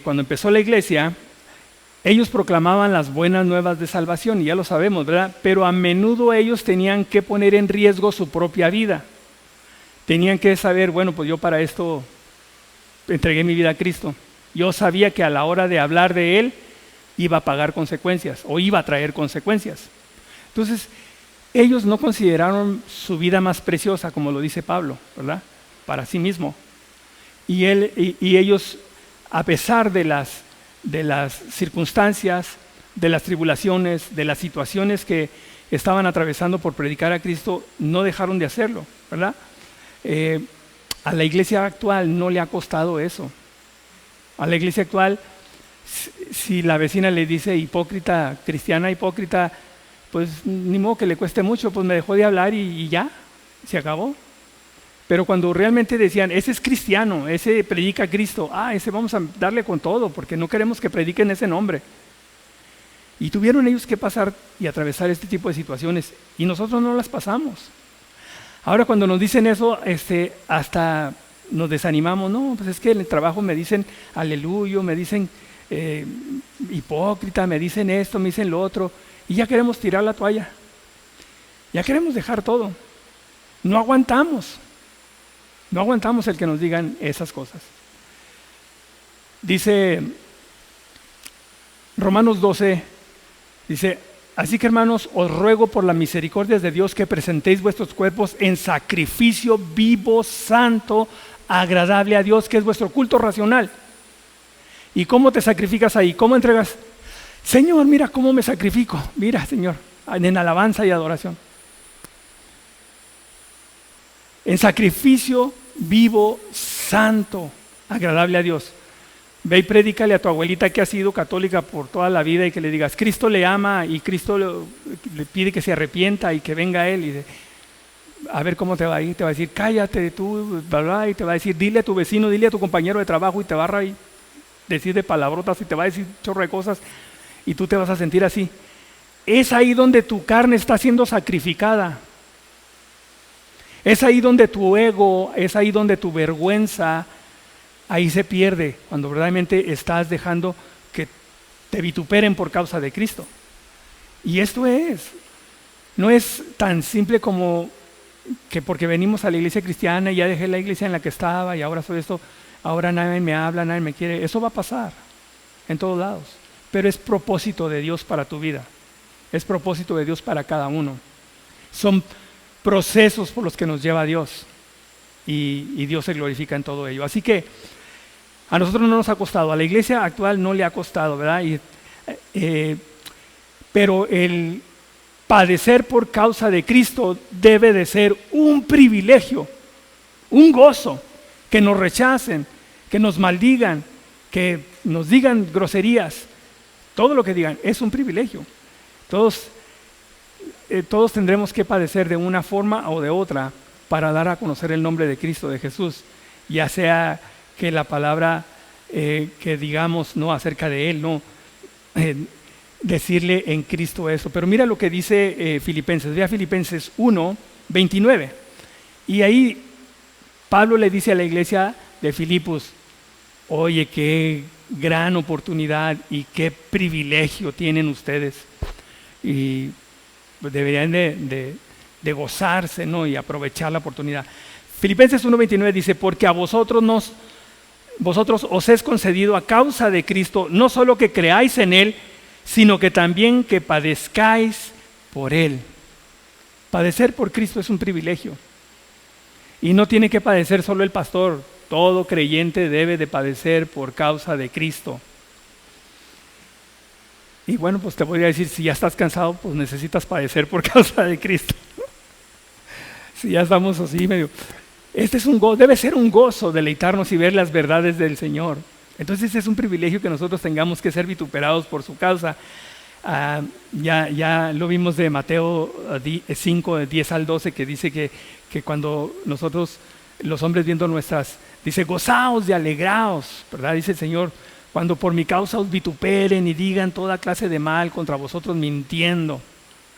Cuando empezó la iglesia, ellos proclamaban las buenas nuevas de salvación, y ya lo sabemos, ¿verdad? Pero a menudo ellos tenían que poner en riesgo su propia vida. Tenían que saber, bueno, pues yo para esto entregué mi vida a Cristo. Yo sabía que a la hora de hablar de Él iba a pagar consecuencias o iba a traer consecuencias. Entonces, ellos no consideraron su vida más preciosa, como lo dice Pablo, ¿verdad? Para sí mismo. Y ellos, a pesar de las circunstancias, de las tribulaciones, de las situaciones que estaban atravesando por predicar a Cristo, no dejaron de hacerlo, ¿verdad? A la iglesia actual no le ha costado eso. A la iglesia actual, si la vecina le dice hipócrita, cristiana hipócrita, pues ni modo que le cueste mucho, pues me dejó de hablar y ya, se acabó. Pero cuando realmente decían, ese es cristiano, ese predica a Cristo, ese vamos a darle con todo, porque no queremos que prediquen ese nombre. Y tuvieron ellos que pasar y atravesar este tipo de situaciones, y nosotros no las pasamos. Ahora cuando nos dicen eso, hasta nos desanimamos. No, pues es que en el trabajo me dicen aleluya, me dicen hipócrita, me dicen esto, me dicen lo otro, y ya queremos tirar la toalla. Ya queremos dejar todo. No aguantamos el que nos digan esas cosas. Dice Romanos 12, dice: así que hermanos, os ruego por las misericordias de Dios que presentéis vuestros cuerpos en sacrificio vivo, santo, agradable a Dios, que es vuestro culto racional. ¿Y cómo te sacrificas ahí? ¿Cómo entregas? Señor, mira cómo me sacrifico. Mira, Señor, en alabanza y adoración. En sacrificio vivo, santo, agradable a Dios. Ve y prédicale a tu abuelita que ha sido católica por toda la vida y que le digas, Cristo le ama y Cristo le pide que se arrepienta y que venga a Él. Y a ver cómo te va a ir. Te va a decir, cállate tú, bla, bla, y te va a decir, dile a tu vecino, dile a tu compañero de trabajo, y te va a decir de palabrotas y te va a decir un chorro de cosas y tú te vas a sentir así. Es ahí donde tu carne está siendo sacrificada. Es ahí donde tu ego, es ahí donde tu vergüenza, ahí se pierde, cuando verdaderamente estás dejando que te vituperen por causa de Cristo. Y esto no es tan simple como que porque venimos a la iglesia cristiana y ya dejé la iglesia en la que estaba y ahora soy esto, ahora nadie me habla, nadie me quiere. Eso va a pasar en todos lados, pero es propósito de Dios para tu vida, es propósito de Dios para cada uno. Son procesos por los que nos lleva Dios y Dios se glorifica en todo ello. Así que a nosotros no nos ha costado, a la iglesia actual no le ha costado, ¿verdad? Pero el padecer por causa de Cristo debe de ser un privilegio, un gozo. Que nos rechacen, que nos maldigan, que nos digan groserías, todo lo que digan es un privilegio. Todos tendremos que padecer de una forma o de otra para dar a conocer el nombre de Cristo, de Jesús, ya sea que la palabra que digamos no acerca de Él, no decirle en Cristo eso. Pero mira lo que dice Filipenses, vea Filipenses 1, 29, y ahí Pablo le dice a la iglesia de Filipos, oye, qué gran oportunidad y qué privilegio tienen ustedes, y deberían de gozarse, ¿no? Y aprovechar la oportunidad. Filipenses 1:29 dice, porque a vosotros os es concedido a causa de Cristo, no solo que creáis en Él, sino que también que padezcáis por Él. Padecer por Cristo es un privilegio. Y no tiene que padecer solo el pastor, todo creyente debe de padecer por causa de Cristo. Y bueno, pues te podría decir, si ya estás cansado, pues necesitas padecer por causa de Cristo. Si ya estamos así medio... Este es un gozo, debe ser un gozo deleitarnos y ver las verdades del Señor. Entonces es un privilegio que nosotros tengamos que ser vituperados por su causa. Ya lo vimos de Mateo 5, de 10 al 12, que dice que cuando nosotros, los hombres viendo nuestras, dice, gozaos y alegraos, ¿verdad? Dice el Señor, cuando por mi causa os vituperen y digan toda clase de mal contra vosotros mintiendo.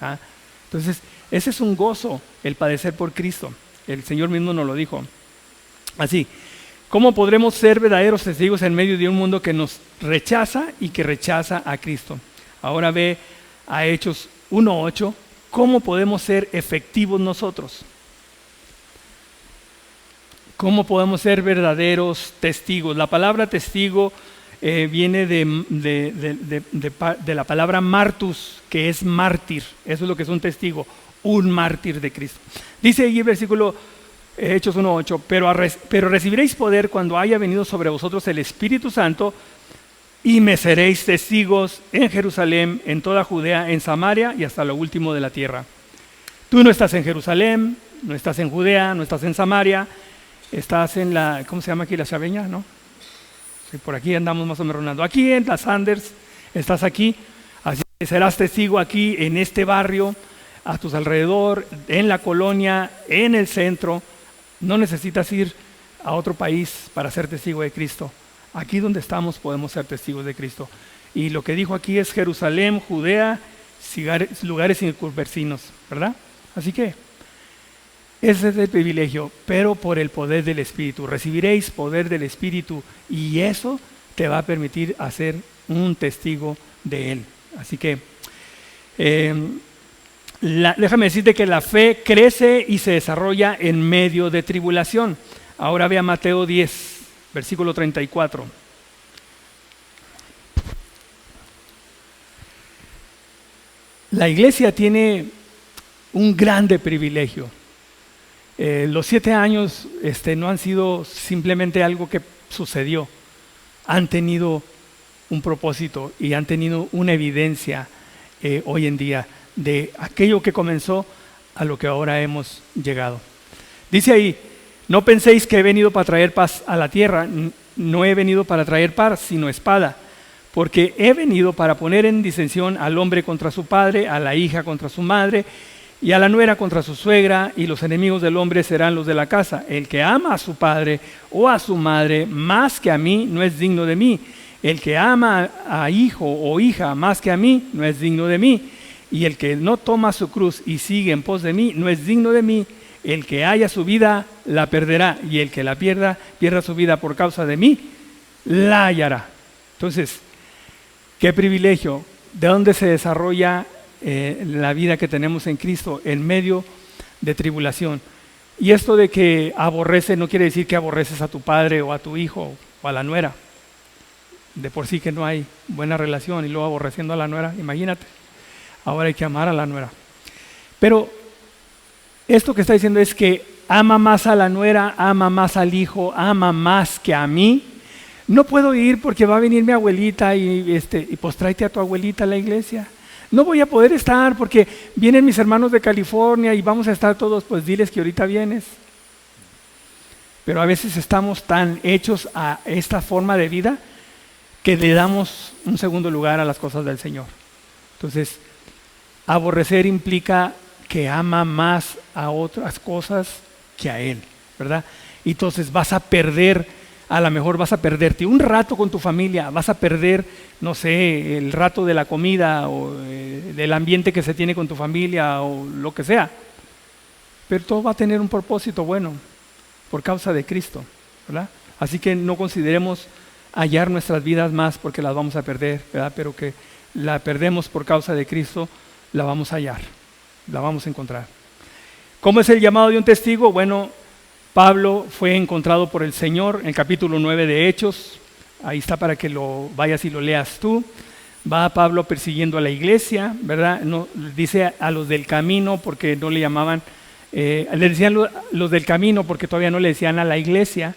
¿Ah? Entonces, ese es un gozo, el padecer por Cristo. El Señor mismo nos lo dijo. Así, ¿cómo podremos ser verdaderos testigos en medio de un mundo que nos rechaza y que rechaza a Cristo? Ahora ve a Hechos 1:8, ¿cómo podemos ser efectivos nosotros? ¿Cómo podemos ser verdaderos testigos? La palabra testigo viene de la palabra martus, que es mártir. Eso es lo que es un testigo, un mártir de Cristo. Dice ahí el versículo Hechos 1:8, pero recibiréis poder cuando haya venido sobre vosotros el Espíritu Santo, y me seréis testigos en Jerusalén, en toda Judea, en Samaria y hasta lo último de la tierra. Tú no estás en Jerusalén, no estás en Judea, no estás en Samaria, estás en la, ¿cómo se llama aquí? La Chaveña, ¿no? Sí, por aquí andamos más o menos rondando. Aquí en las Anders, estás aquí, así que serás testigo aquí en este barrio, a tus alrededor, en la colonia, en el centro. No necesitas ir a otro país para ser testigo de Cristo. Aquí donde estamos podemos ser testigos de Cristo. Y lo que dijo aquí es Jerusalén, Judea, lugares circunvecinos, ¿verdad? Así que ese es el privilegio, pero por el poder del Espíritu. Recibiréis poder del Espíritu y eso te va a permitir hacer un testigo de Él. Así que déjame decirte que la fe crece y se desarrolla en medio de tribulación. Ahora ve a Mateo 10. Versículo 34. La iglesia tiene un grande privilegio. Los 7 años no han sido simplemente algo que sucedió. Han tenido un propósito y han tenido una evidencia hoy en día de aquello que comenzó a lo que ahora hemos llegado. Dice ahí, no penséis que he venido para traer paz a la tierra, no he venido para traer paz, sino espada, porque he venido para poner en disensión al hombre contra su padre, a la hija contra su madre, y a la nuera contra su suegra, y los enemigos del hombre serán los de la casa. El que ama a su padre o a su madre más que a mí, no es digno de mí. El que ama a hijo o hija más que a mí, no es digno de mí. Y el que no toma su cruz y sigue en pos de mí, no es digno de mí. El que haya su vida, la perderá, y el que la pierda su vida por causa de mí, la hallará. Entonces, qué privilegio, de dónde se desarrolla la vida que tenemos en Cristo, en medio de tribulación. Y esto de que aborrece, no quiere decir que aborreces a tu padre o a tu hijo o a la nuera. De por sí que no hay buena relación, y luego aborreciendo a la nuera, imagínate. Ahora hay que amar a la nuera. Pero esto que está diciendo es que ama más a la nuera, ama más al hijo, ama más que a mí. No puedo ir porque va a venir mi abuelita y pues tráete a tu abuelita a la iglesia. No voy a poder estar porque vienen mis hermanos de California y vamos a estar todos, pues diles que ahorita vienes. Pero a veces estamos tan hechos a esta forma de vida que le damos un segundo lugar a las cosas del Señor. Entonces, aborrecer implica que ama más a otras cosas que a Él, ¿verdad? Entonces vas a perder, a lo mejor vas a perderte un rato con tu familia, vas a perder, no sé, el rato de la comida o del ambiente que se tiene con tu familia o lo que sea. Pero todo va a tener un propósito bueno por causa de Cristo, ¿verdad? Así que no consideremos hallar nuestras vidas más porque las vamos a perder, ¿verdad? Pero que la perdemos por causa de Cristo, la vamos a hallar. La vamos a encontrar. ¿Cómo es el llamado de un testigo? Bueno, Pablo fue encontrado por el Señor en el capítulo 9 de Hechos. Ahí está para que lo vayas y lo leas tú. Va Pablo persiguiendo a la iglesia, ¿verdad? No, dice a los del camino porque no le llamaban, le decían los del camino porque todavía no le decían a la iglesia.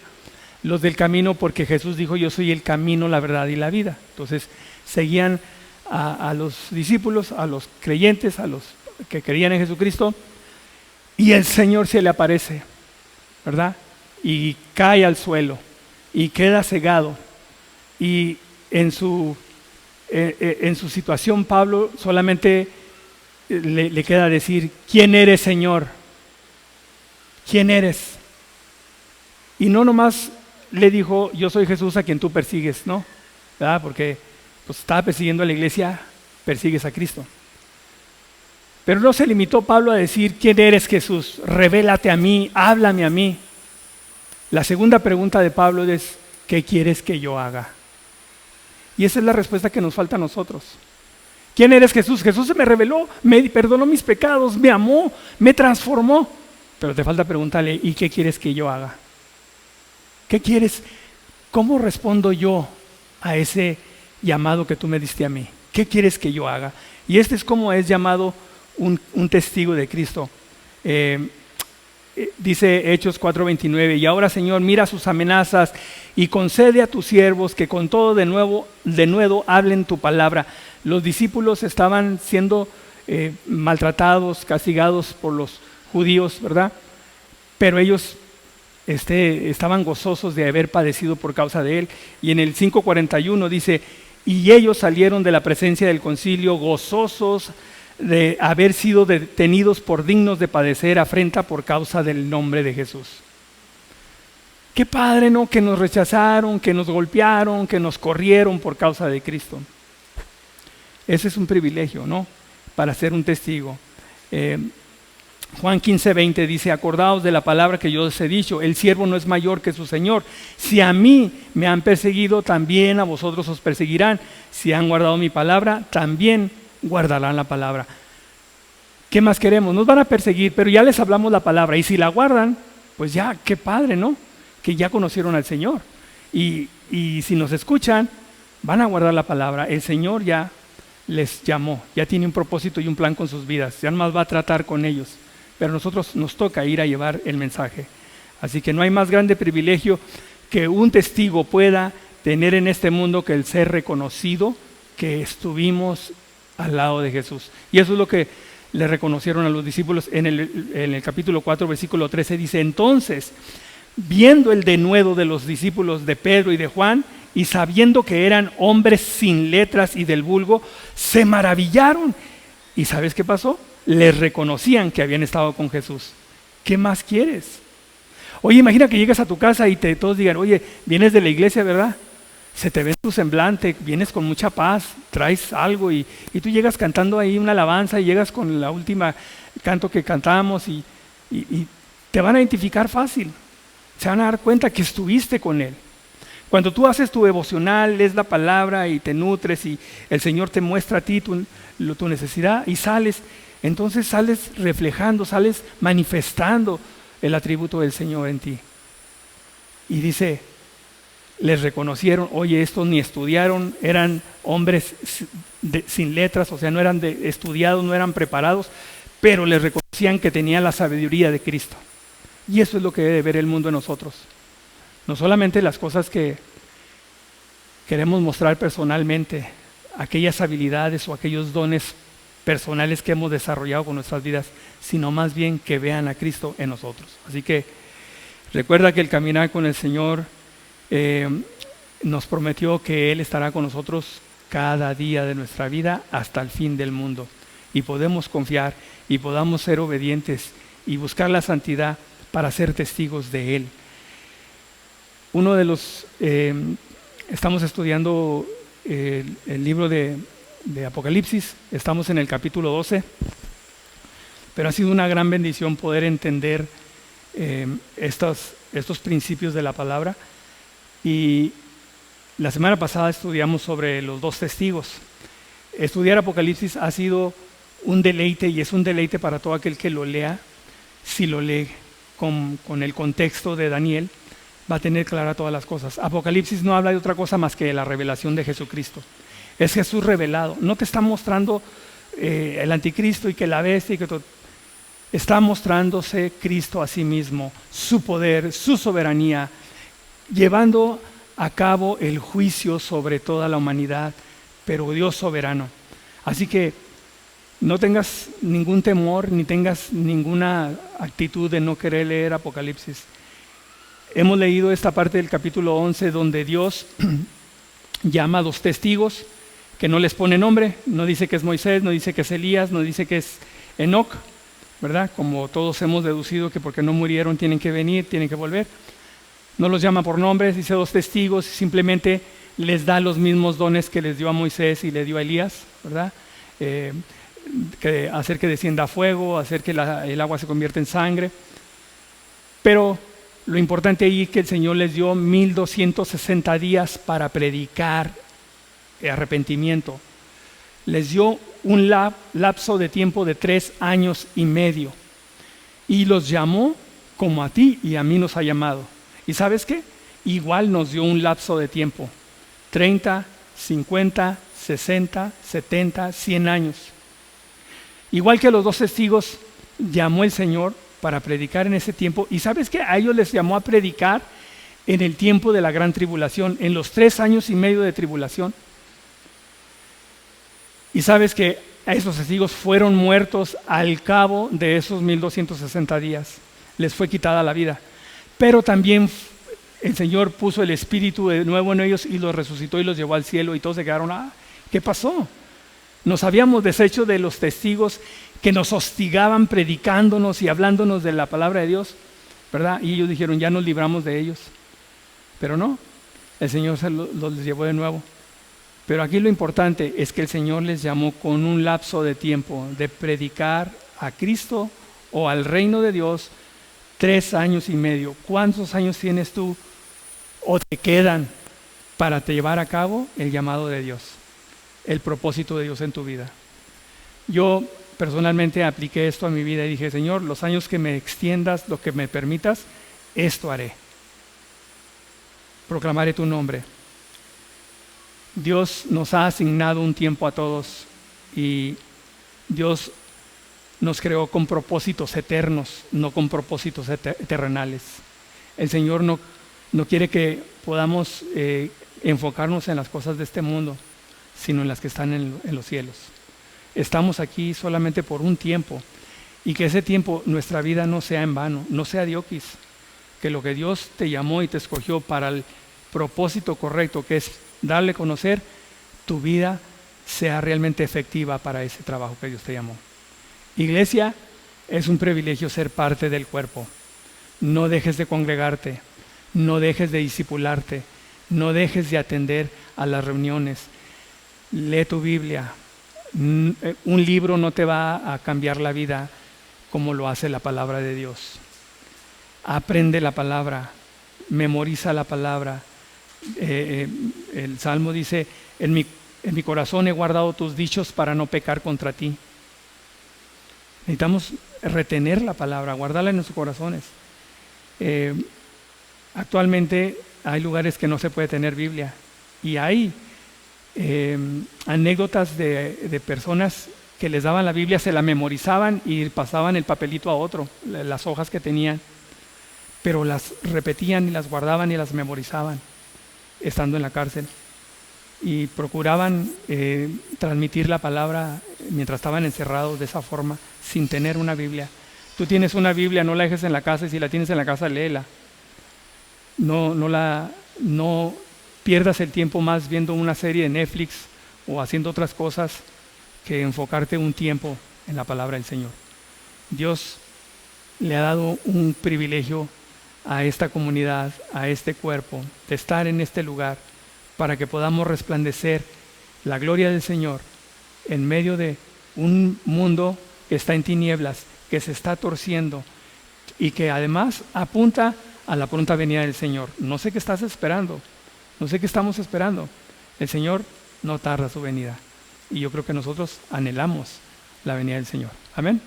Los del camino porque Jesús dijo, yo soy el camino, la verdad y la vida. Entonces seguían a los discípulos, a los creyentes, a los que creían en Jesucristo, y el Señor se le aparece, ¿verdad? Y cae al suelo y queda cegado. Y en su situación, Pablo solamente le queda decir: ¿quién eres, Señor? ¿Quién eres? Y no nomás le dijo: yo soy Jesús a quien tú persigues, ¿no? ¿Verdad? Porque pues, estaba persiguiendo a la iglesia, persigues a Cristo. Pero no se limitó Pablo a decir: ¿quién eres, Jesús? Revélate a mí, háblame a mí. La segunda pregunta de Pablo es: ¿qué quieres que yo haga? Y esa es la respuesta que nos falta a nosotros. ¿Quién eres, Jesús? Jesús se me reveló, me perdonó mis pecados, me amó, me transformó. Pero te falta preguntarle: ¿y qué quieres que yo haga? ¿Qué quieres? ¿Cómo respondo yo a ese llamado que tú me diste a mí? ¿Qué quieres que yo haga? Y este es como es llamado un testigo de Cristo. Dice Hechos 4:29: y ahora, Señor, mira sus amenazas y concede a tus siervos que con todo de nuevo hablen tu palabra. Los discípulos estaban siendo maltratados, castigados por los judíos, ¿verdad? Pero ellos estaban gozosos de haber padecido por causa de él. Y en el 5:41 dice: y ellos salieron de la presencia del concilio gozosos de haber sido detenidos por dignos de padecer afrenta por causa del nombre de Jesús. Qué padre, ¿no? Que nos rechazaron, que nos golpearon, que nos corrieron por causa de Cristo. Ese es un privilegio, ¿no? Para ser un testigo. Juan 15:20 dice: acordaos de la palabra que yo os he dicho, el siervo no es mayor que su Señor. Si a mí me han perseguido, también a vosotros os perseguirán. Si han guardado mi palabra, también guardarán la palabra. ¿Qué más queremos? Nos van a perseguir, pero ya les hablamos la palabra, y si la guardan, pues ya, qué padre, ¿no? Que ya conocieron al Señor. Y si nos escuchan, van a guardar la palabra. El Señor ya les llamó, ya tiene un propósito y un plan con sus vidas, ya más va a tratar con ellos. Pero a nosotros nos toca ir a llevar el mensaje. Así que no hay más grande privilegio que un testigo pueda tener en este mundo que el ser reconocido que estuvimos al lado de Jesús. Y eso es lo que le reconocieron a los discípulos en el capítulo 4, versículo 13. Dice: entonces, viendo el denuedo de los discípulos de Pedro y de Juan, y sabiendo que eran hombres sin letras y del vulgo, se maravillaron. ¿Y sabes qué pasó? Les reconocían que habían estado con Jesús. ¿Qué más quieres? Oye, imagina que llegas a tu casa y todos digan: oye, vienes de la iglesia, ¿verdad? Se te ve tu semblante, vienes con mucha paz, traes algo y tú llegas cantando ahí una alabanza y llegas con la última canto que cantamos y te van a identificar fácil. Se van a dar cuenta que estuviste con Él. Cuando tú haces tu devocional, lees la palabra y te nutres y el Señor te muestra a ti tu necesidad y sales, entonces sales reflejando, sales manifestando el atributo del Señor en ti. Y dice, les reconocieron: oye, estos ni estudiaron, eran hombres sin letras, o sea, no eran estudiados, no eran preparados, pero les reconocían que tenían la sabiduría de Cristo. Y eso es lo que debe ver el mundo en nosotros. No solamente las cosas que queremos mostrar personalmente, aquellas habilidades o aquellos dones personales que hemos desarrollado con nuestras vidas, sino más bien que vean a Cristo en nosotros. Así que recuerda que el caminar con el Señor nos prometió que Él estará con nosotros cada día de nuestra vida hasta el fin del mundo. Y podemos confiar y podamos ser obedientes y buscar la santidad para ser testigos de Él. Uno de los, estamos estudiando el libro de Apocalipsis, estamos en el capítulo 12, pero ha sido una gran bendición poder entender estos principios de la palabra. Y la semana pasada estudiamos sobre los dos testigos. Estudiar Apocalipsis ha sido un deleite y es un deleite para todo aquel que lo lea. Si lo lee con el contexto de Daniel, va a tener clara todas las cosas. Apocalipsis no habla de otra cosa más que de la revelación de Jesucristo. Es Jesús revelado. No te está mostrando el anticristo y que la bestia y que todo. Está mostrándose Cristo a sí mismo, su poder, su soberanía, llevando a cabo el juicio sobre toda la humanidad, pero Dios soberano. Así que no tengas ningún temor, ni tengas ninguna actitud de no querer leer Apocalipsis. Hemos leído esta parte del capítulo 11 donde Dios llama a 2 testigos que no les pone nombre, no dice que es Moisés, no dice que es Elías, no dice que es Enoc, ¿verdad? Como todos hemos deducido que porque no murieron tienen que venir, tienen que volver. No los llama por nombres, dice 2 testigos, simplemente les da los mismos dones que les dio a Moisés y le dio a Elías, ¿verdad? Hacer que descienda fuego, hacer que el agua se convierta en sangre. Pero lo importante ahí es que el Señor les dio 1260 días para predicar arrepentimiento. Les dio un lapso de tiempo de 3 años y medio. Y los llamó como a ti y a mí nos ha llamado. ¿Y sabes qué? Igual nos dio un lapso de tiempo. 30, 50, 60, 70, 100 años. Igual que los 2 testigos llamó el Señor para predicar en ese tiempo. ¿Y sabes qué? A ellos les llamó a predicar en el tiempo de la gran tribulación, en los 3 años y medio de tribulación. Y sabes que a esos testigos fueron muertos al cabo de esos 1260 días. Les fue quitada la vida. Pero también el Señor puso el Espíritu de nuevo en ellos y los resucitó y los llevó al cielo y todos se quedaron, ¿qué pasó? Nos habíamos deshecho de los testigos que nos hostigaban predicándonos y hablándonos de la palabra de Dios, ¿verdad? Y ellos dijeron, ya nos libramos de ellos. Pero no, el Señor los llevó de nuevo. Pero aquí lo importante es que el Señor les llamó con un lapso de tiempo de predicar a Cristo o al reino de Dios 3 años y medio. ¿Cuántos años tienes tú o te quedan para llevar a cabo el llamado de Dios, el propósito de Dios en tu vida? Yo personalmente apliqué esto a mi vida y dije, Señor, los años que me extiendas, lo que me permitas, esto haré. Proclamaré tu nombre. Dios nos ha asignado un tiempo a todos y Dios nos creó con propósitos eternos, no con propósitos terrenales. El Señor no quiere que podamos enfocarnos en las cosas de este mundo, sino en las que están en los cielos. Estamos aquí solamente por un tiempo y que ese tiempo, nuestra vida no sea en vano, no sea dioquis, que lo que Dios te llamó y te escogió para el propósito correcto, que es darle a conocer, tu vida sea realmente efectiva para ese trabajo que Dios te llamó. Iglesia, es un privilegio ser parte del cuerpo. No dejes de congregarte, no dejes de discipularte, no dejes de atender a las reuniones. Lee tu Biblia. Un libro no te va a cambiar la vida como lo hace la palabra de Dios. Aprende la palabra, memoriza la palabra. El Salmo dice, en mi corazón he guardado tus dichos para no pecar contra ti. Necesitamos retener la palabra, guardarla en nuestros corazones. Actualmente hay lugares que no se puede tener Biblia y hay anécdotas de personas que les daban la Biblia, se la memorizaban y pasaban el papelito a otro, las hojas que tenían, pero las repetían y las guardaban y las memorizaban estando en la cárcel y procuraban transmitir la palabra mientras estaban encerrados de esa forma, sin tener una Biblia. Tú tienes una Biblia, no la dejes en la casa, y si la tienes en la casa, léela. No pierdas el tiempo más viendo una serie de Netflix o haciendo otras cosas que enfocarte un tiempo en la palabra del Señor. Dios le ha dado un privilegio a esta comunidad, a este cuerpo, de estar en este lugar para que podamos resplandecer la gloria del Señor en medio de un mundo que está en tinieblas, que se está torciendo y que además apunta a la pronta venida del Señor. No sé qué estás esperando, no sé qué estamos esperando. El Señor no tarda su venida y yo creo que nosotros anhelamos la venida del Señor. Amén.